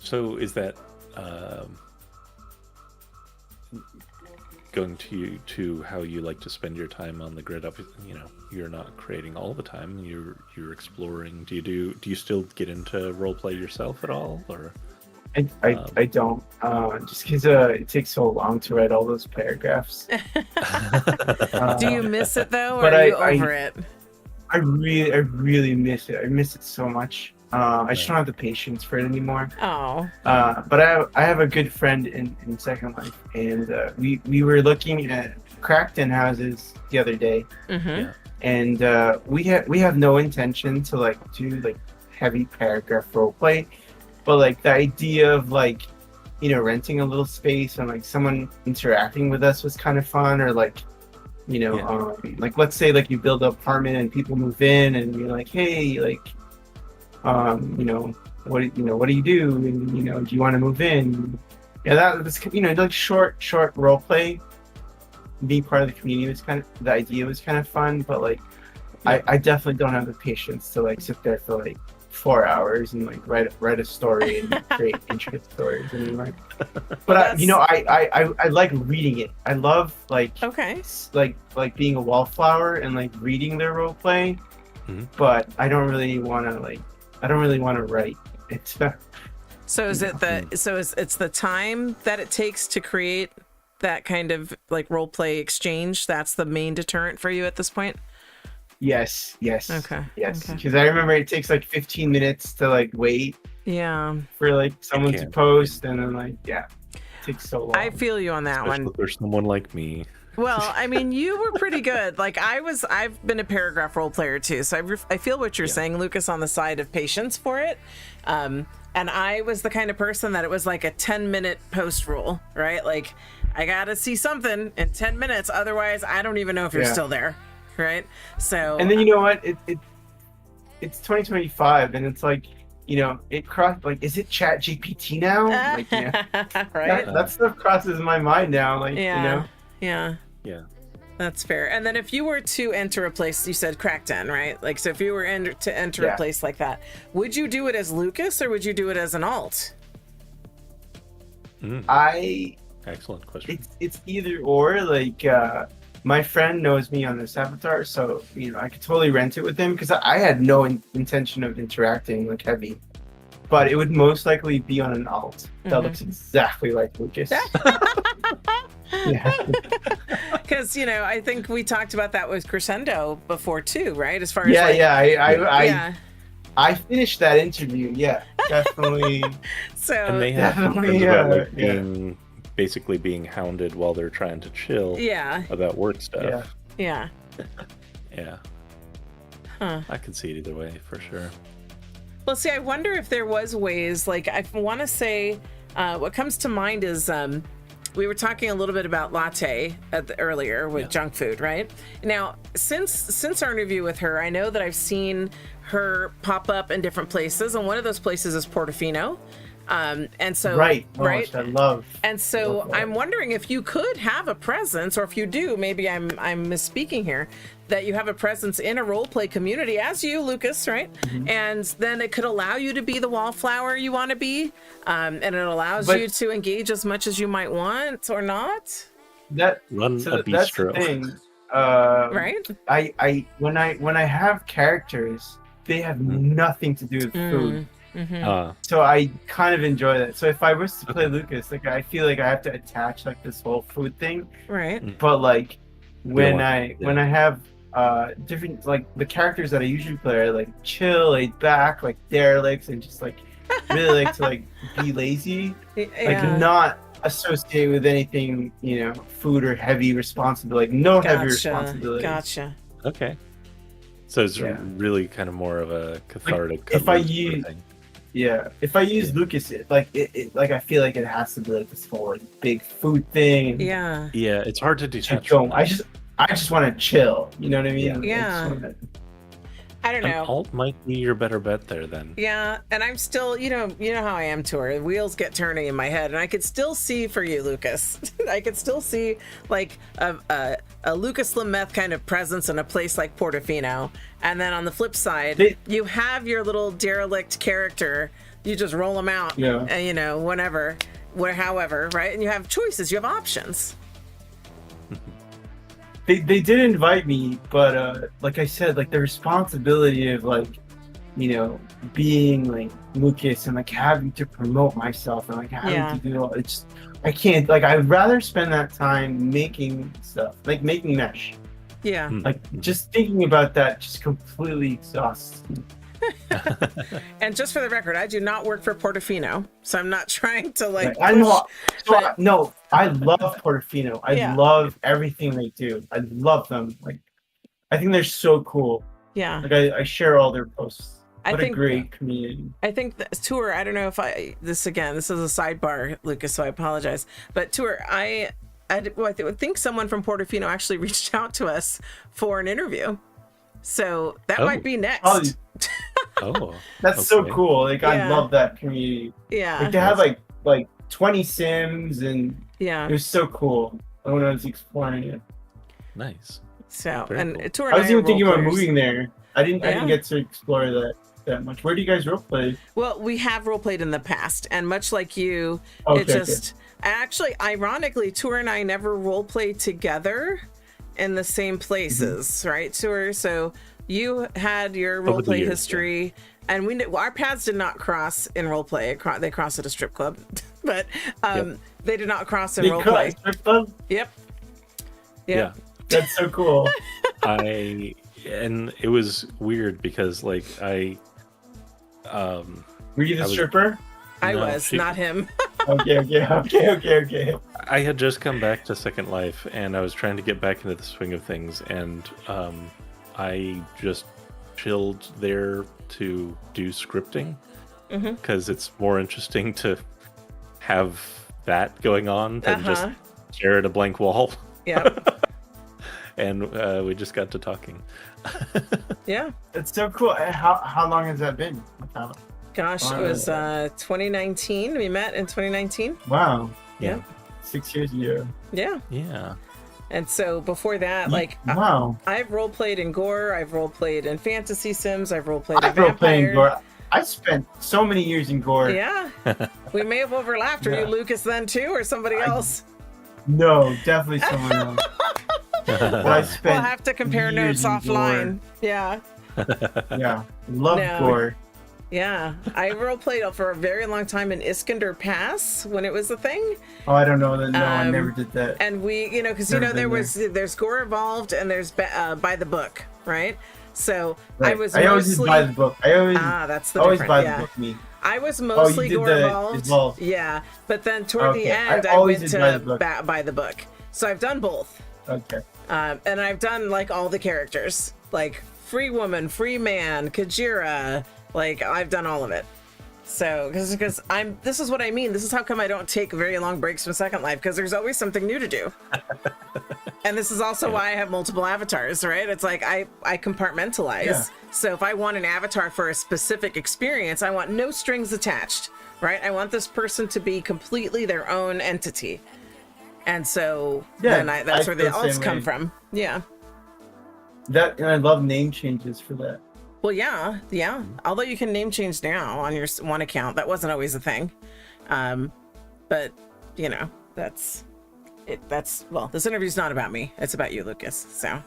So is that going to how you like to spend your time on the grid? Up, you're not creating all the time. You're exploring. Do you still get into role play yourself at all, or? I don't, just because it takes so long to write all those paragraphs. Do you miss it though, or but are you over it? I really miss it. I miss it so much. I just don't have the patience for it anymore. Oh. But I have a good friend in Second Life, and we were looking at Cracked-in houses the other day, and we have no intention to like do like heavy paragraph roleplay, but like the idea of like renting a little space and like someone interacting with us was kind of fun, or like like let's say like you build an apartment and people move in and you're like, hey, like what do you do, and do you want to move in? That's like short role play. Being part of the community was the idea was kind of fun, but like I definitely don't have the patience to like sit there for like 4 hours and like write a story and create intricate stories anymore. But I like reading it. I love like being a wallflower and like reading their role play. But I don't really want to write. It's so is it it's the time that it takes to create that kind of like role play exchange that's the main deterrent for you at this point? Yes. Okay. Yes, because I remember it takes like 15 minutes to like wait. Yeah. For like someone to post, and then like it takes so long. I feel you on that Especially one. if there's someone like me. Well, I mean, you were pretty good. Like I've been a paragraph role player too, so I feel what you're saying, Lucas, on the side of patience for it. And I was the kind of person that it was like a 10-minute post rule, right? Like I gotta see something in 10 minutes, otherwise I don't even know if you're still there. Right. So and then you know what? It's 2025 and it's like, it crossed like, is it Chat GPT now? Like, right. That stuff crosses my mind now. Like, Yeah. That's fair. And then if you were to enter a place, you said Cracked-in, right? Like, so if you were to enter a place like that, would you do it as Lucas or would you do it as an alt? Excellent question. It's either or. Like, my friend knows me on this avatar, so I could totally rent it with him because I had no intention of interacting like heavy, but it would most likely be on an alt that looks exactly like Lucas. Because I think we talked about that with Crescendo before too, right? As far as I finished that interview. Yeah, definitely. So and they have about basically being hounded while they're trying to chill about work stuff. Yeah. I can see it either way for sure. Well, see, I wonder if there was ways, like I want to say what comes to mind is we were talking a little bit about latte earlier with junk food, right? Now, since our interview with her, I know that I've seen her pop up in different places, and one of those places is Portofino. And so right, I love. And so I'm wondering if you could have a presence, or if you do, maybe I'm misspeaking here, that you have a presence in a role play community as you, Lucas, right? And then it could allow you to be the wallflower you want to be, and it allows you to engage as much as you might want or not. Run a bistro. That's the thing. Right? I when I have characters, they have nothing to do with food. So I kind of enjoy that. So if I was to play Lucas, like I feel like I have to attach like this whole food thing, right? But like when I have different, like the characters that I usually play are like chill, laid back, like derelicts, and just like really like to like be lazy, like Yeah. not associate with anything, you know, food or heavy responsibility. Like no heavy responsibility. Gotcha. Okay. So it's Yeah. really kind of more of a cathartic. if I cover sort of use- thing. Yeah, if I use Lucas, like I feel like it has to be like this whole like, big food thing. And Yeah. Yeah, it's hard to to detach. go. from I that. just want to chill. You know what I mean? Yeah. I just wanna- I don't An know. alt might be your better bet there then. Yeah, and I'm still, you know how I am, Tour. Wheels get turning in my head, and I could still see for you, Lucas. I could still see like a Lucas Lameth kind of presence in a place like Portofino, and then on the flip side, you have your little derelict character. You just roll them out, Yeah. and you know, whenever, however, right? And you have choices, you have options. They did invite me, but like I said, like the responsibility of like, you know, being like Lucas and like having to promote myself and like having Yeah. to do all it's I can't like I'd rather spend that time making stuff, like making mesh. Yeah. Like just thinking about that just completely exhausts me. And just for the record, I do not work for Portofino, so I'm not trying to like. I know. So but- no, I love Portofino. I Yeah. love everything they do. I love them. Like, I think they're so cool. Yeah. Like, I share all their posts. I What think- a great community. I think the Tour, I don't know if this is a sidebar, Lucas, so I apologize. But Tour, I think someone from Portofino actually reached out to us for an interview. So that Oh. might be next. Oh, Oh, that's so okay. cool. Like, Yeah. I love that community. Yeah. Like, they have like 20 Sims, and it Yeah. was so cool when I was exploring it. Nice. So, Very and cool. Tour I and was are even thinking role about players. moving there. I Yeah. didn't get to explore that much. Where do you guys roleplay? Well, we have role played in the past, and much like you, Okay, it just actually, ironically, Tour and I never role played together in the same places, right, Tour? So you had your role the play years, history, and our paths did not cross in role play. They crossed at a strip club, but they did not cross in role play. Strip club? Yep. Yeah. That's so cool. And it was weird because like Were you the I was- stripper? I No, was, she- not him. Okay. I had just come back to Second Life and I was trying to get back into the swing of things, and I just chilled there to do scripting because it's more interesting to have that going on than just stare at a blank wall. Yep. And we just got to talking. Yeah. That's so cool. How long has that been? Gosh, it was 2019. We met in 2019. Wow. Yeah. 6 years ago. Yeah. Yeah. And so before that, like, Wow. I've role played in Gore. I've role played in Fantasy Sims. I've role played in I've role playing Vampire. Gore. I spent so many years in Gore. Yeah. We may have overlapped. Are you Yeah. Lucas then too, or somebody else? No, definitely someone else. But I spent We'll have to compare years notes in offline. Yeah. Gore. Yeah. Love No. Gore. Yeah. I role played for a very long time in Iskander Pass when it was a thing. Oh, I don't know that. No, I Um, never did that. And we, because Never there's Gore Evolved and there's by the book, right? So Right. I was I always mostly did buy the book. I always that's the always difference. buy Yeah. the book. Me. I was mostly did Gore the Evolved. Evolved. Yeah, but then toward the Okay. end, I I always went did buy to the book. buy the book. So I've done both, Okay. and I've done like all the characters, like Free Woman, Free Man, Kajira. Like I've done all of it. So because this is what I mean. This is how come I don't take very long breaks from Second Life, because there's always something new to do. And this is also why I have multiple avatars, right? It's like I compartmentalize. Yeah. So if I want an avatar for a specific experience, I want no strings attached, right? I want this person to be completely their own entity. And so Yeah, then that's I where the feel the alts same come way. from. Yeah. That, and I love name changes for that. Well, yeah. Although you can name change now on your one account, that wasn't always a thing. But that's it. This interview's not about me. It's about you, Lucas. So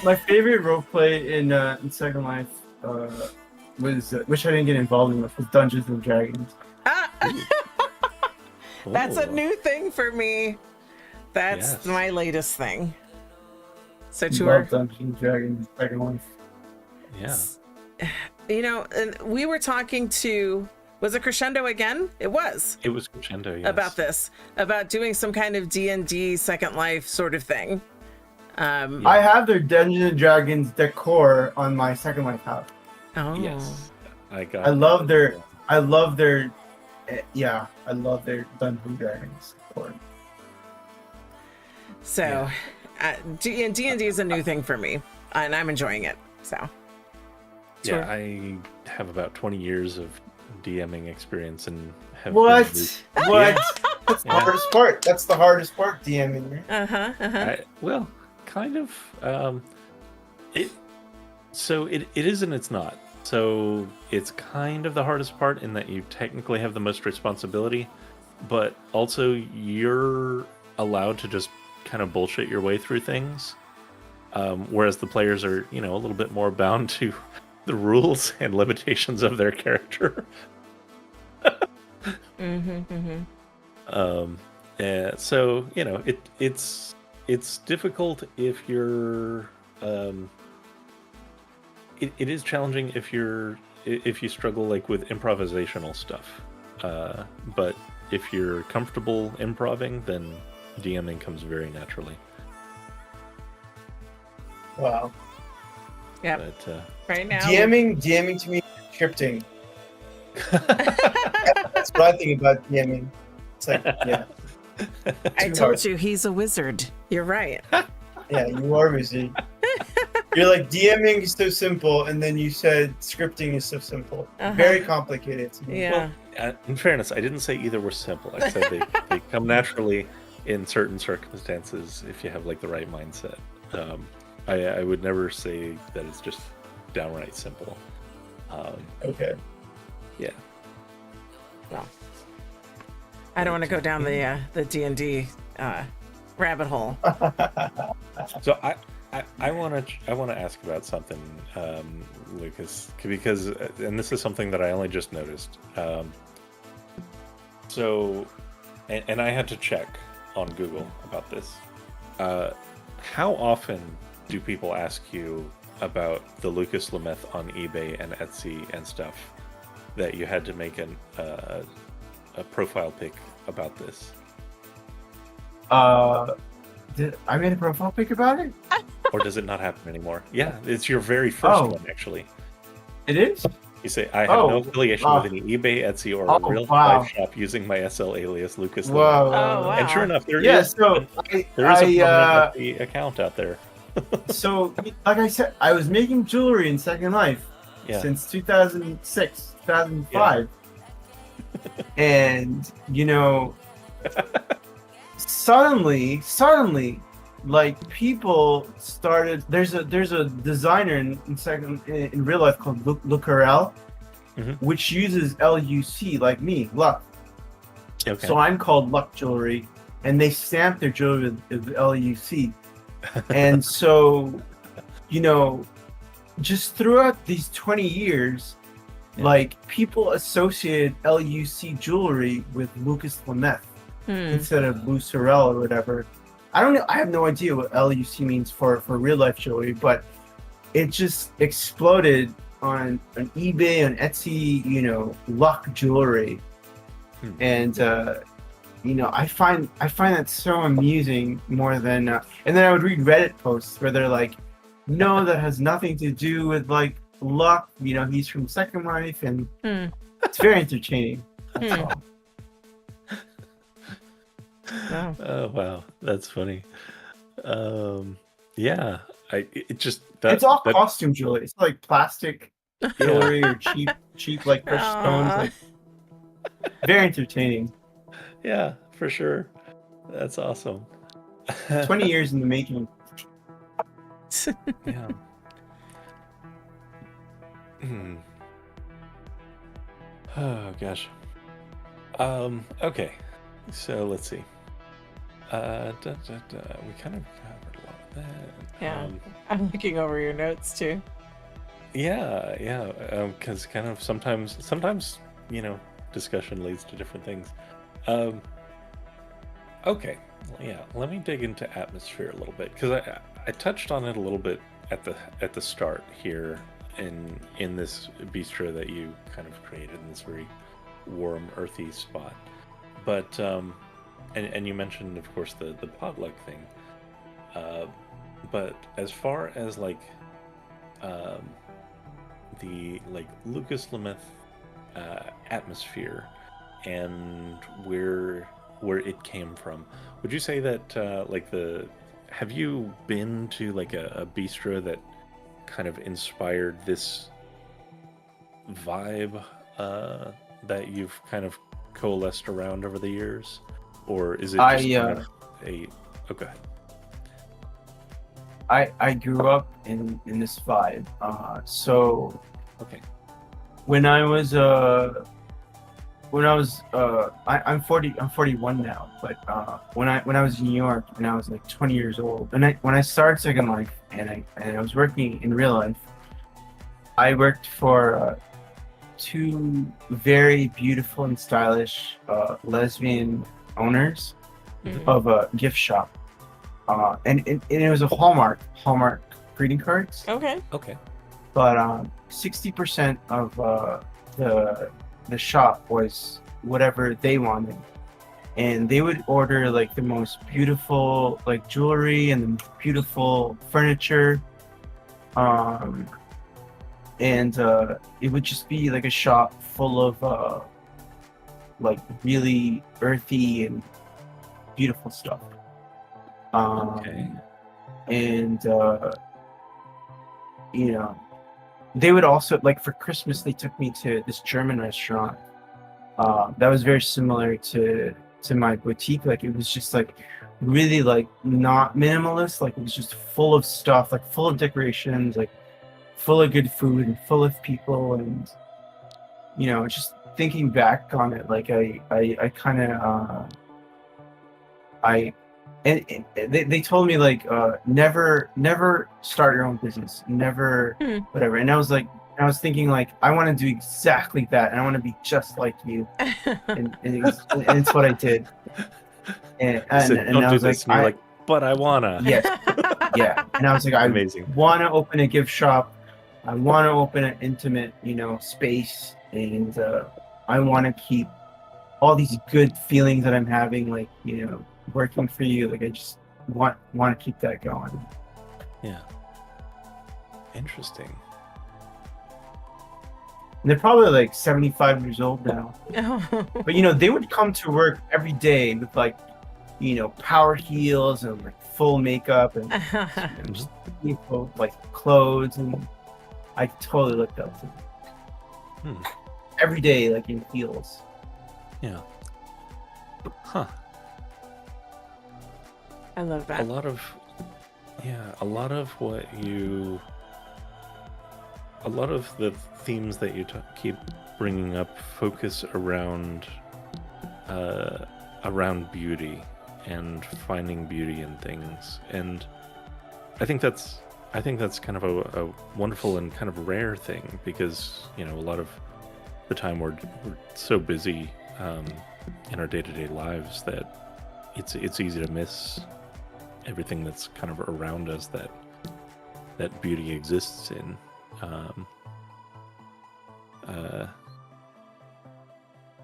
My favorite roleplay in Second Life was, which I didn't get involved in, was Dungeons and Dragons. that's a Ooh. new thing for me. That's Yes. my latest thing. So Love tour. Dungeons and Dragons Second Life. Yeah. And we were talking to Was it Crescendo again? It was. It was Crescendo, yes. About doing some kind of D&D Second Life sort of thing. I have their Dungeons and Dragons decor on my Second Life house. Oh. Yes. I love their Dungeons and Dragons decor. So, D&D is a new thing for me, and I'm enjoying it. So. Yeah, I have about 20 years of DMing experience and have What? Yeah. That's the hardest part. That's the hardest part, DMing. Right? Well, kind of. It is and it's not. So it's kind of the hardest part in that you technically have the most responsibility, but also you're allowed to just kind of bullshit your way through things, whereas the players are, a little bit more bound to the rules and limitations of their character. So it's difficult if you're it is challenging if you struggle like with improvisational stuff, but if you're comfortable improving, then DMing comes very naturally. Wow. Yeah. But, right now. DMing to me is scripting. That's what I think about DMing. It's like, yeah. I told you he's a wizard. You're right. Yeah, you are busy. You're like, DMing is so simple, and then you said scripting is so simple. Very complicated. Yeah. Well, in fairness, I didn't say either were simple. I said they come naturally in certain circumstances if you have like the right mindset. I would never say that it's just downright simple. Okay. Yeah. Well, I don't want to go down the D&D rabbit hole. So I want to ask about something, Lucas, because and this is something that I only just noticed. So, and I had to check on Google about this. How often do people ask you about the Lucas Lameth on eBay and Etsy and stuff that you had to make a profile pic about this? Did I made a profile pic about it? Or does it not happen anymore? Yeah, it's your very first one, actually. It is? You say, I have no affiliation with any eBay, Etsy, or real life shop using my SL alias, Lucas Lameth. Whoa. Oh, wow. And sure enough, there Yeah, is so a permanent Etsy account out there. So, like I said, I was making jewelry in Second Life since 2006, 2005. And, suddenly, like people started. There's a designer in real life called Lucas which uses LUC like me, Luck. Okay. So I'm called Luck Jewelry, and they stamp their jewelry with LUC. And so, just throughout these 20 years, like people associated LUC jewelry with Lucas Lameth instead of Lou Sorel or whatever. I don't know. I have no idea what LUC means for real life jewelry, but it just exploded on eBay, on Etsy, Luck jewelry, and I find that so amusing more than. And then I would read Reddit posts where they're like, "No, that has nothing to do with like Luck. He's from Second Life," and it's very entertaining. That's all. Wow. Oh wow, that's funny. Yeah, It's all costume jewelry. It's like plastic jewelry or cheap like precious stones. Like, very entertaining. Yeah, for sure. That's awesome. 20 years in the making. Yeah. Oh gosh. Okay. So let's see. We kind of covered a lot of that. Yeah. I'm looking over your notes too. Yeah. Because kind of sometimes, discussion leads to different things. Okay. Yeah. Let me dig into atmosphere a little bit because I touched on it a little bit at the start here in this bistro that you kind of created in this very warm, earthy spot. But and you mentioned, of course, the potluck thing. But as far as like the like Lucas Lameth atmosphere and where it came from, would you say that like have you been to like a bistro that kind of inspired this vibe that you've kind of coalesced around over the years, or is it just kind of a? Oh, go ahead. I grew up in this vibe. So Okay. when I was I'm 41 now, but when I was in New York and I was like 20 years old, and when I started Second Life and I was working in real life, I worked for two very beautiful and stylish lesbian owners of a gift shop, and it was a Hallmark greeting cards. Okay. But 60% of the shop was whatever they wanted, and they would order like the most beautiful like jewelry and the beautiful furniture, and it would just be like a shop full of like really earthy and beautiful stuff. Okay. And you know, they would also, like, for Christmas they took me to this German restaurant that was very similar to my boutique. Like, it was just like really like not minimalist, like it was just full of stuff, like full of decorations, like full of good food and full of people. And you know, just thinking back on it, like I kind of and they told me like never start your own business, never whatever. And I was thinking like, I want to do exactly that, and I want to be just like you. and it's what I did. And I was like, but I wanna. Yes, yeah. And I was like, Amazing. I want to open a gift shop. I want to open an intimate, space, and I want to keep all these good feelings that I'm having, like, working for you. Like, I just want to keep that going. Yeah. Interesting. And they're probably like 75 years old now. But they would come to work every day with like, power heels and like full makeup and just beautiful like clothes, and I totally looked up to them. Every day, like in heels. Yeah. Huh. I love that. A lot of the themes that you keep bringing up focus around beauty and finding beauty in things, and I think that's kind of a wonderful and kind of rare thing, because a lot of the time we're so busy in our day-to-day lives that it's easy to miss everything that's kind of around us that beauty exists in.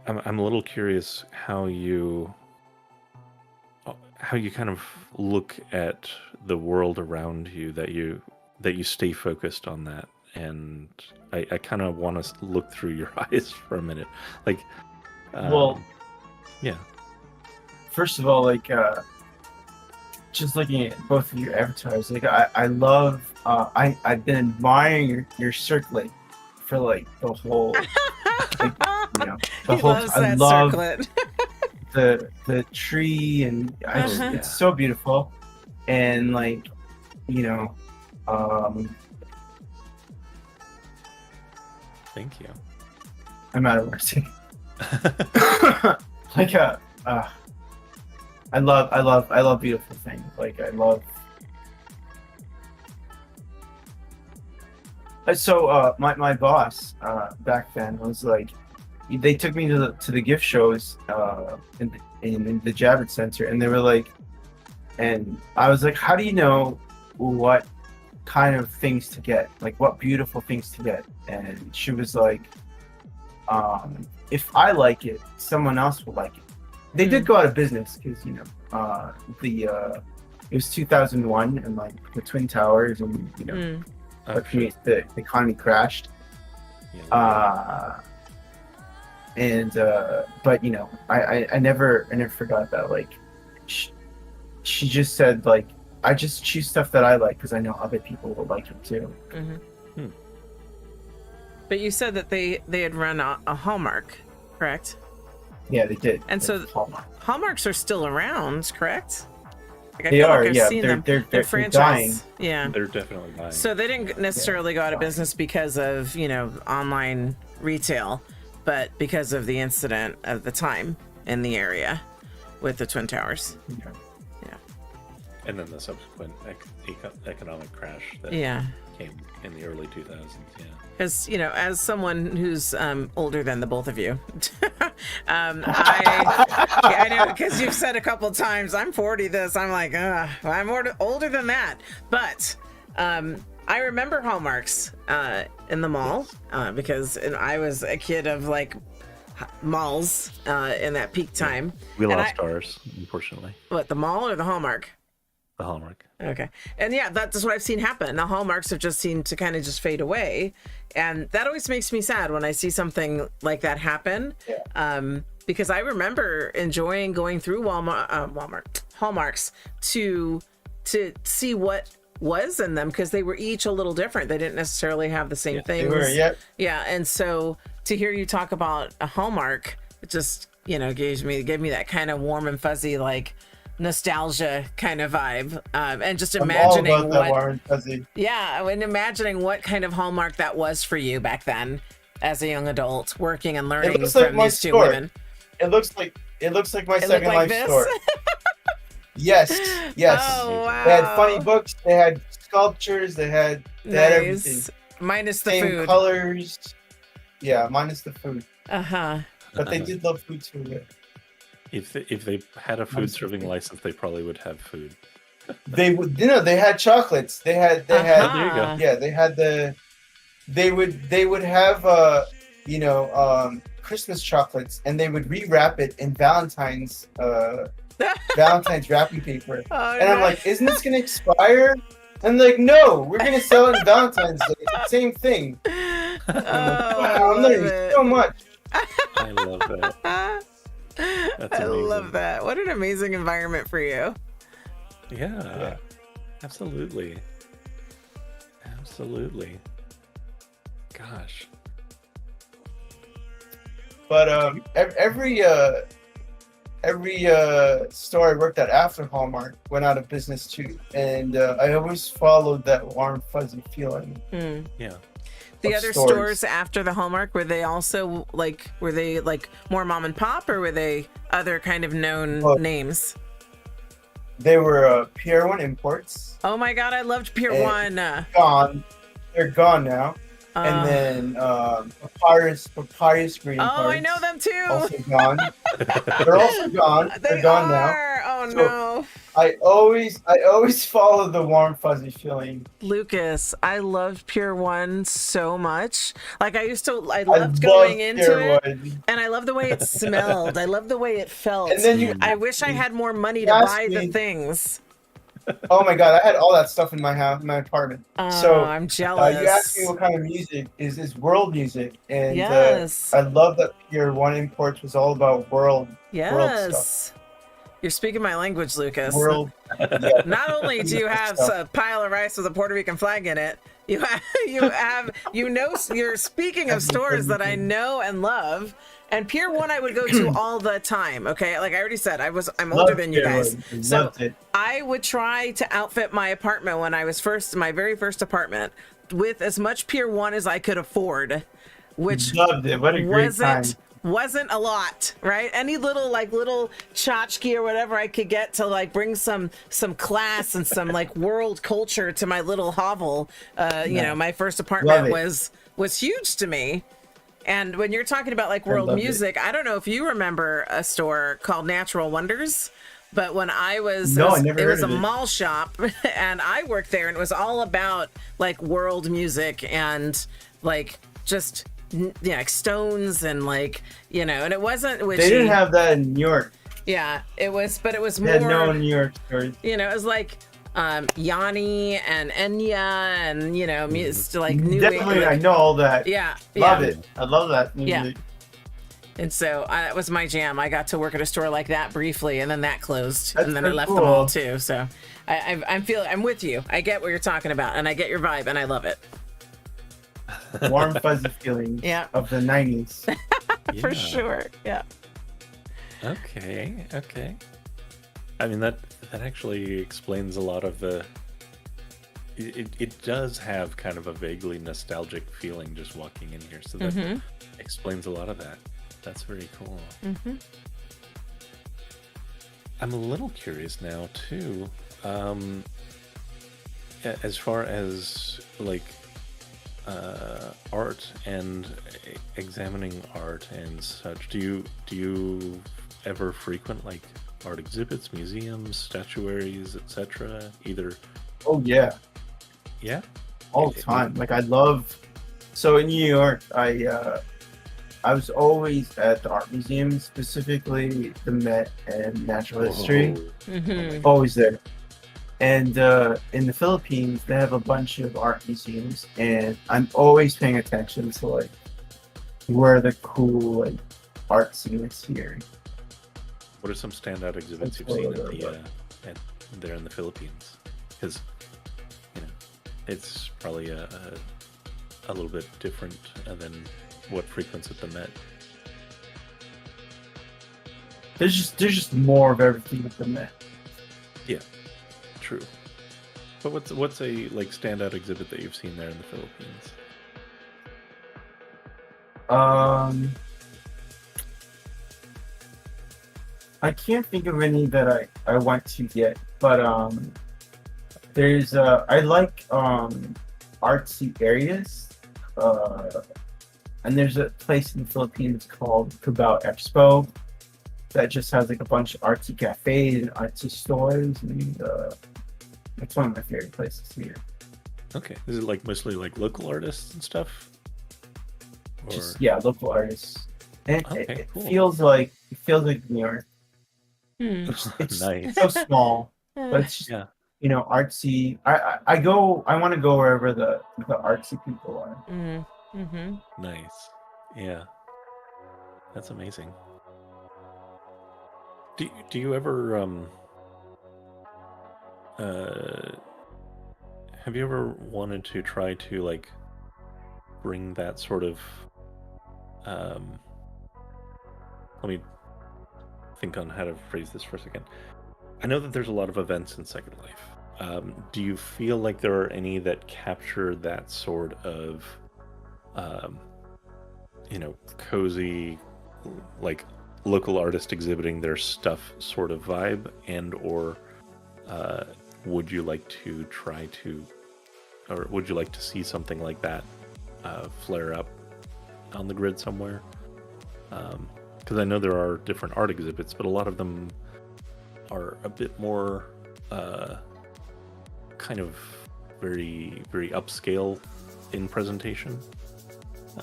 I'm a little curious how you kind of look at the world around you, that you stay focused on that. And I kind of want to look through your eyes for a minute, like yeah. First of all, like just looking at both of your avatars, like I love I've been admiring your circlet for like the whole like, the whole I love circlet. the tree, and it's so beautiful. And like Thank you. I'm out of words. Like I love beautiful things. Like I love. So my boss back then was like, they took me to the gift shows in the Javits Center, and they were like, and I was like, how do you know what kind of things to get, like what beautiful things to get? And she was like, if I like it, someone else will like it. They did go out of business because it was 2001 and like the Twin Towers and the economy crashed. Yeah, But I never forgot that. Like she just said, like, I just choose stuff that I like because I know other people will like it too. Mm-hmm. But you said that they had run a Hallmark, correct? Yeah, they did. And so Hallmarks are still around, correct? Like, I they feel are. like I've Yeah, seen them. they're franchise. dying. Yeah, they're definitely dying. So they didn't necessarily go out of business because of online retail, but because of the incident of the time in the area with the Twin Towers. Okay. And then the subsequent economic crash that came in the early 2000s. Yeah. Because, as someone who's older than the both of you, I know, because you've said a couple times, I'm 40 this, I'm like, I'm older than that. But I remember Hallmarks in the mall because I was a kid of like malls in that peak time. We lost ours, unfortunately. What, the mall or the Hallmark? The Hallmark. Okay. And yeah, that's what I've seen happen. The Hallmarks have just seemed to kind of just fade away. And that always makes me sad when I see something like that happen. Yeah. Because I remember enjoying going through Hallmarks to see what was in them, because they were each a little different. They didn't necessarily have the same things. They were, yeah. Yeah. And so to hear you talk about a Hallmark, it just, gave me that kind of warm and fuzzy, like, nostalgia kind of vibe, and just imagining imagining what kind of Hallmark that was for you back then as a young adult working and learning from these two women. It looks like my Second Life store. Yes. Oh, wow. They had funny books, they had sculptures, they had everything. Minus the same food. Colors. Yeah, minus the food. But they did love food too. Yeah. If they had a food serving license, they probably would have food. They would, they had chocolates. They had. There you go. Yeah, they had They would have Christmas chocolates, and they would rewrap it in Valentine's wrapping paper. And I'm like, isn't this gonna expire? And like, no, we're gonna sell it in Valentine's Day. It's the same thing. I'm learning so much. I love that. That's amazing. I love that. What an amazing environment for you. Yeah. Absolutely. Gosh. But every store I worked at after Hallmark went out of business too, and I always followed that warm fuzzy feeling. Yeah. The other stores after the Hallmark, were they also like more mom and pop, or were they other kind of known names? They were Pier 1 Imports. Oh my God, I loved Pier 1. Gone. They're gone now. And then Papyrus Greeting Cards. Oh, I know them too. Also gone. They're also gone. They're gone now. Oh so no. I always follow the warm fuzzy feeling. Lucas, I loved Pier 1 so much. Like I loved going into it, and I love the way it smelled. I love the way it felt. And then I wish I had more money to buy the things. Oh my God, I had all that stuff in my house, my apartment. So I'm jealous. You asked me what kind of music is world music, and yes. I love that Pier 1 Imports was all about world stuff. You're speaking my language, Lucas. World. Yeah. Not only do you have a pile of rice with a Puerto Rican flag in it, you're speaking of stores that I know and love. And Pier 1 I would go to all the time, okay? Like I already said, I'm older than you guys. So I would try to outfit my apartment when I was my very first apartment with as much Pier 1 as I could afford, which loved it. What a great time. Wasn't a lot, right? Any little tchotchke or whatever I could get to bring some class and some world culture to my little hovel. My first apartment was huge to me. And when you're talking about world music, I don't know if you remember a store called Natural Wonders, but when I was, it was a mall shop, and I worked there, and it was all about world music and just like stones and like, and it wasn't witchy. They didn't have that in New York. Yeah, it was, but it was They more. had no New York stories. It was like Yanni and Enya and like New Definitely, England. I know all that. Yeah, Love yeah. it. I love that music. And so that was my jam. I got to work at a store like that briefly, and then that closed, That's and then I so left cool. them all too. So I'm with you. I get what you're talking about, and I get your vibe, and I love it. Warm, fuzzy feelings Yeah. of the 90s. For Yeah. sure. Yeah. Okay. I mean, that actually explains a lot of the. It does have kind of a vaguely nostalgic feeling just walking in here, so that explains a lot of that. That's very cool. Mm-hmm. I'm a little curious now too. As far as like art and examining art and such, do you ever frequent like art exhibits, museums, statuaries, etc.? Either. Oh, yeah. Yeah. All the time. Like, I love. So in New York, I was always at the art museum, specifically the Met and Natural History. Mm-hmm. Always there. And in the Philippines, they have a bunch of art museums, and I'm always paying attention to like where the cool like art scene is here. What are some standout exhibits you've seen there in the Philippines? Because it's probably a little bit different than what frequents at the Met. There's just more of everything at the Met. Yeah, true. But what's a like standout exhibit that you've seen there in the Philippines? I can't think of any that I went to yet, but there's I like artsy areas, and there's a place in the Philippines called Cubao Expo that just has like a bunch of artsy cafes and artsy stores, and that's one of my favorite places here. Okay, is it like mostly like local artists and stuff? Or... Just local artists, and Okay, cool. it feels like New York. It's Nice. so small, but it's just artsy. I want to go wherever the artsy people are. Mm-hmm. Nice. Yeah. That's amazing. Do you ever have you ever wanted to try to like bring that sort of let me think on how to phrase this for a second. I know that there's a lot of events in Second Life. Do you feel like there are any that capture that sort of cozy, like local artist exhibiting their stuff sort of vibe, and or would you like to try to, or would you like to see something like that flare up on the grid somewhere? Because I know there are different art exhibits, but a lot of them are a bit more kind of very, very upscale in presentation.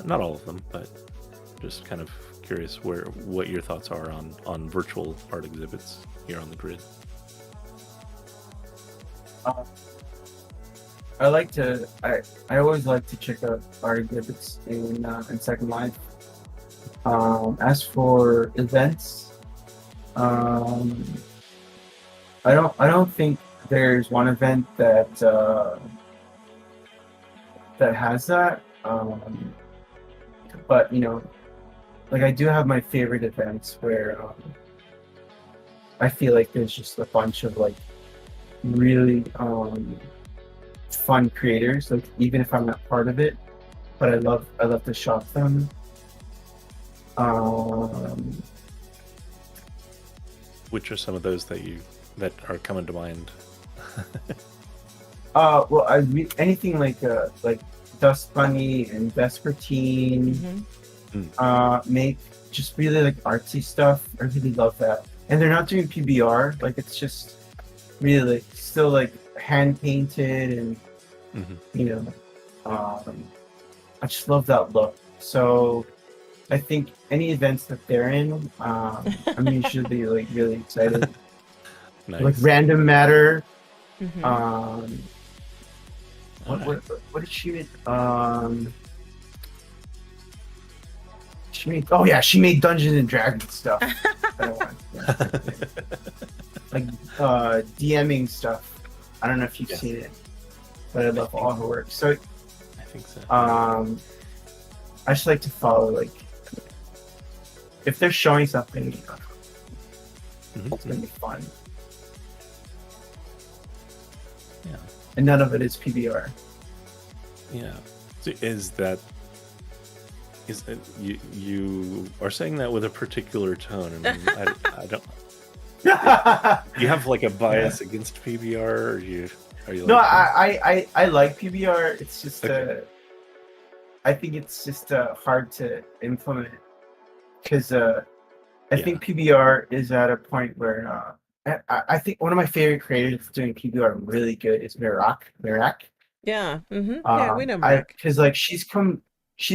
Not all of them, but just kind of curious what your thoughts are on virtual art exhibits here on the grid. I always like to check out art exhibits in Second Life. As for events, I don't think there's one event that has that. But like I do have my favorite events where I feel like there's just a bunch of like really fun creators. Like even if I'm not part of it, but I love to shop them. Which are some of those that are coming to mind? Well, anything like Dust Bunny and Vespertine, make just really like artsy stuff. I really love that, and they're not doing PBR. Like it's just really like still like hand painted, and I just love that look. So I think any events that they're in, I'm usually like really excited. Like Nice. Random Matter. Mhm. What did she make? She made Dungeons and Dragons stuff. That I want. Like DMing stuff. I don't know if you've seen it, but I love all her work. So I think so. I just like to follow, like, if they're showing something, it's gonna be fun. Yeah. And none of it is PBR. Yeah. So is that you are saying that with a particular tone? I mean, I don't. You have like a bias against PBR, or are you? No, like, I like PBR. It's just Okay. I think it's just hard to implement because I think PBR is at a point where I think one of my favorite creators that's doing PBR really good is Mirak. Yeah. Yeah, we know Marek. Because like she's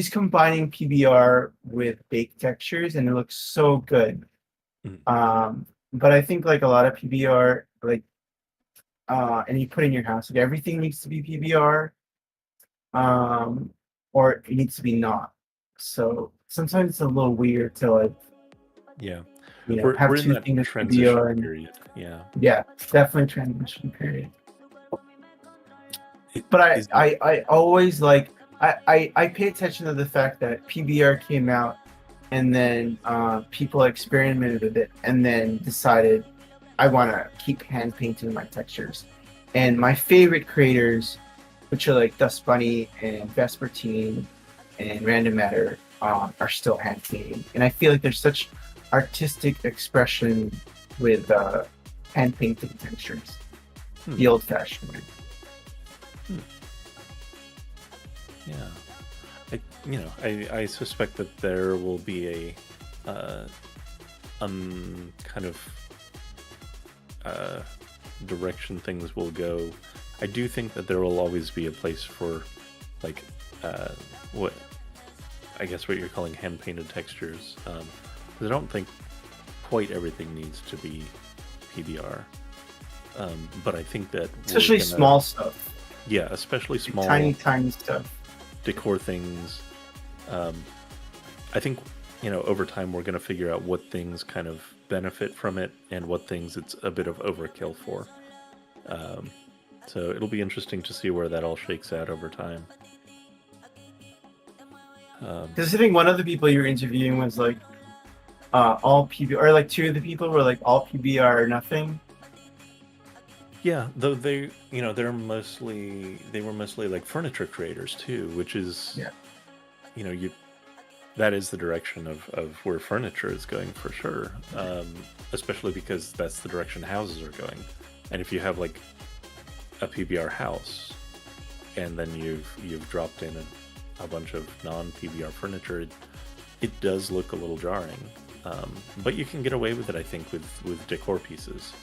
combining PBR with baked textures and it looks so good. But I think like a lot of PBR, like and you put in your house, like everything needs to be PBR, or it needs to be not. So sometimes it's a little weird to like have we're in two that things transition PBR and period. Yeah. yeah, it's definitely transition period. But I always like I pay attention to the fact that PBR came out and then people experimented with it and then decided I want to keep hand painting my textures. And my favorite creators, which are like Dust Bunny and Vespertine and Random Matter, are still hand painting. And I feel like there's such artistic expression with hand painting textures, the old-fashioned way. Yeah, I suspect that there will be a kind of direction things will go. I do think that there will always be a place for like what I guess what you're calling hand painted textures. 'Cause I don't think quite everything needs to be PBR. But I think that especially small stuff. Yeah, especially small, tiny stuff. Decor things. I think over time we're going to figure out what things kind of benefit from it and what things it's a bit of overkill for. So it'll be interesting to see where that all shakes out over time. Because I think one of the people you were interviewing was like all PBR, or like two of the people were like all PBR or nothing. Yeah, though they were mostly like furniture creators too, which is that is the direction of where furniture is going for sure. Especially because that's the direction houses are going. And if you have like a PBR house and then you've dropped in a bunch of non-PBR furniture, it does look a little jarring. But you can get away with it, I think, with decor pieces.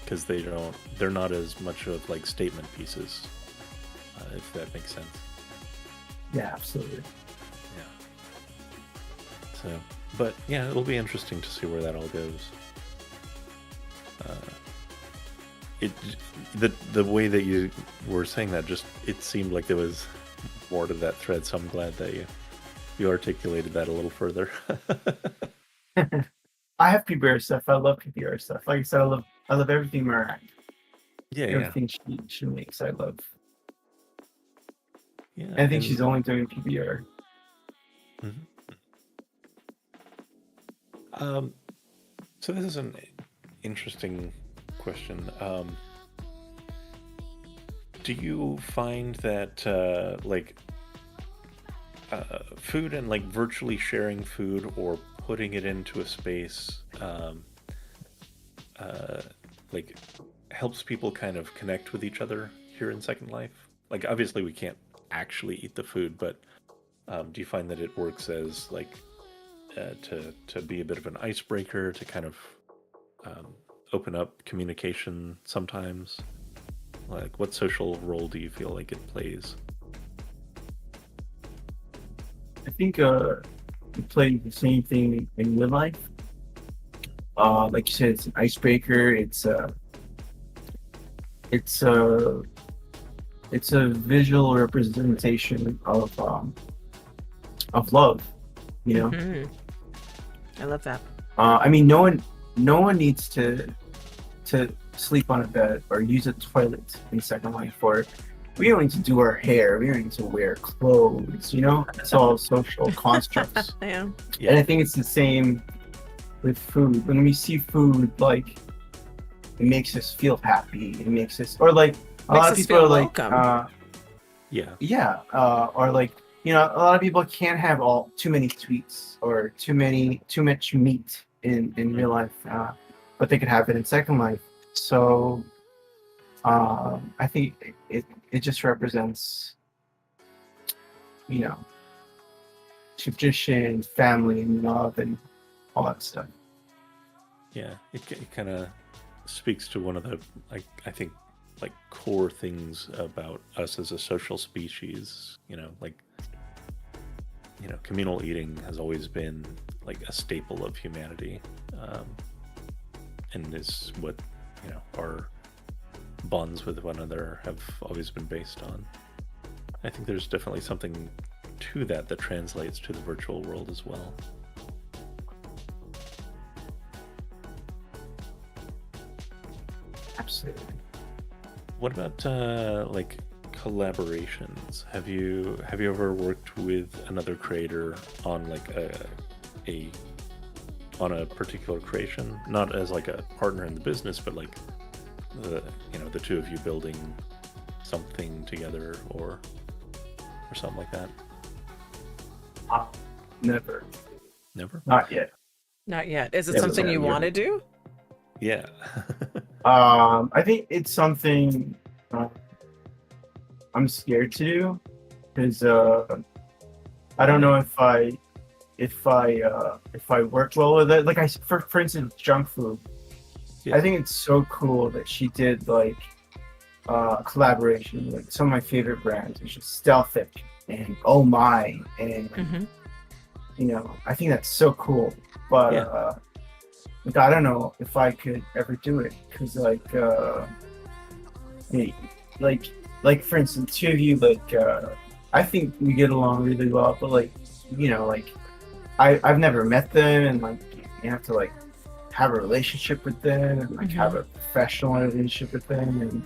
Because they're not as much of like statement pieces, if that makes sense. Yeah, absolutely. Yeah. So, but yeah, it'll be interesting to see where that all goes. The way that you were saying that, just it seemed like there was more to that thread. So I'm glad that you articulated that a little further. I have PBR stuff. I love PBR stuff. Like I said, I love everything Mariah. Yeah, everything she makes, I love. Yeah, I think she's only doing PBR. So this is an interesting question. Do you find that food and like virtually sharing food or putting it into a space like helps people kind of connect with each other here in Second Life? Like obviously we can't actually eat the food, but do you find that it works as like to be a bit of an icebreaker, to kind of open up communication sometimes? Like what social role do you feel like it plays? I think we play the same thing in real life. Like you said, it's an icebreaker. It's a visual representation of love. You know. Mhm. I love that. I mean, no one needs to sleep on a bed or use a toilet in Second Life, or we don't need to do our hair, we don't need to wear clothes, you know? It's all social constructs. Yeah. And I think it's the same with food. When we see food, like, it makes us feel happy. It makes us, or like, a lot of people are like, or like, you know, a lot of people can't have too many sweets or too much meat in real life, but they could have it in Second Life. So I think it just represents, you know, tradition, family, and love, and all that stuff. Yeah, it kind of speaks to one of the, I think, like, core things about us as a social species. You know, like, you know, communal eating has always been like a staple of humanity, and is what, you know, our bonds with one another have always been based on. I think there's definitely something to that translates to the virtual world as well. Absolutely. What about like collaborations? Have you ever worked with another creator on like on a particular creation, not as like a partner in the business, but like the two of you building something together or something like that? Never. Not Not yet. Is it Yeah, something you yeah. want to do? Yeah. I think it's something I'm scared to do because I don't know if I work well with it. Like for instance, junk food. Yeah. I think it's so cool that she did like collaboration with some of my favorite brands, which is Stealthic and Oh My, and Mm-hmm. you know, I think that's so cool. But like, I don't know if I could ever do it because like for instance, two of you, like I think we get along really well, but like, you know, like I've never met them, and like you have to like have a relationship with them and like have a professional relationship with them, and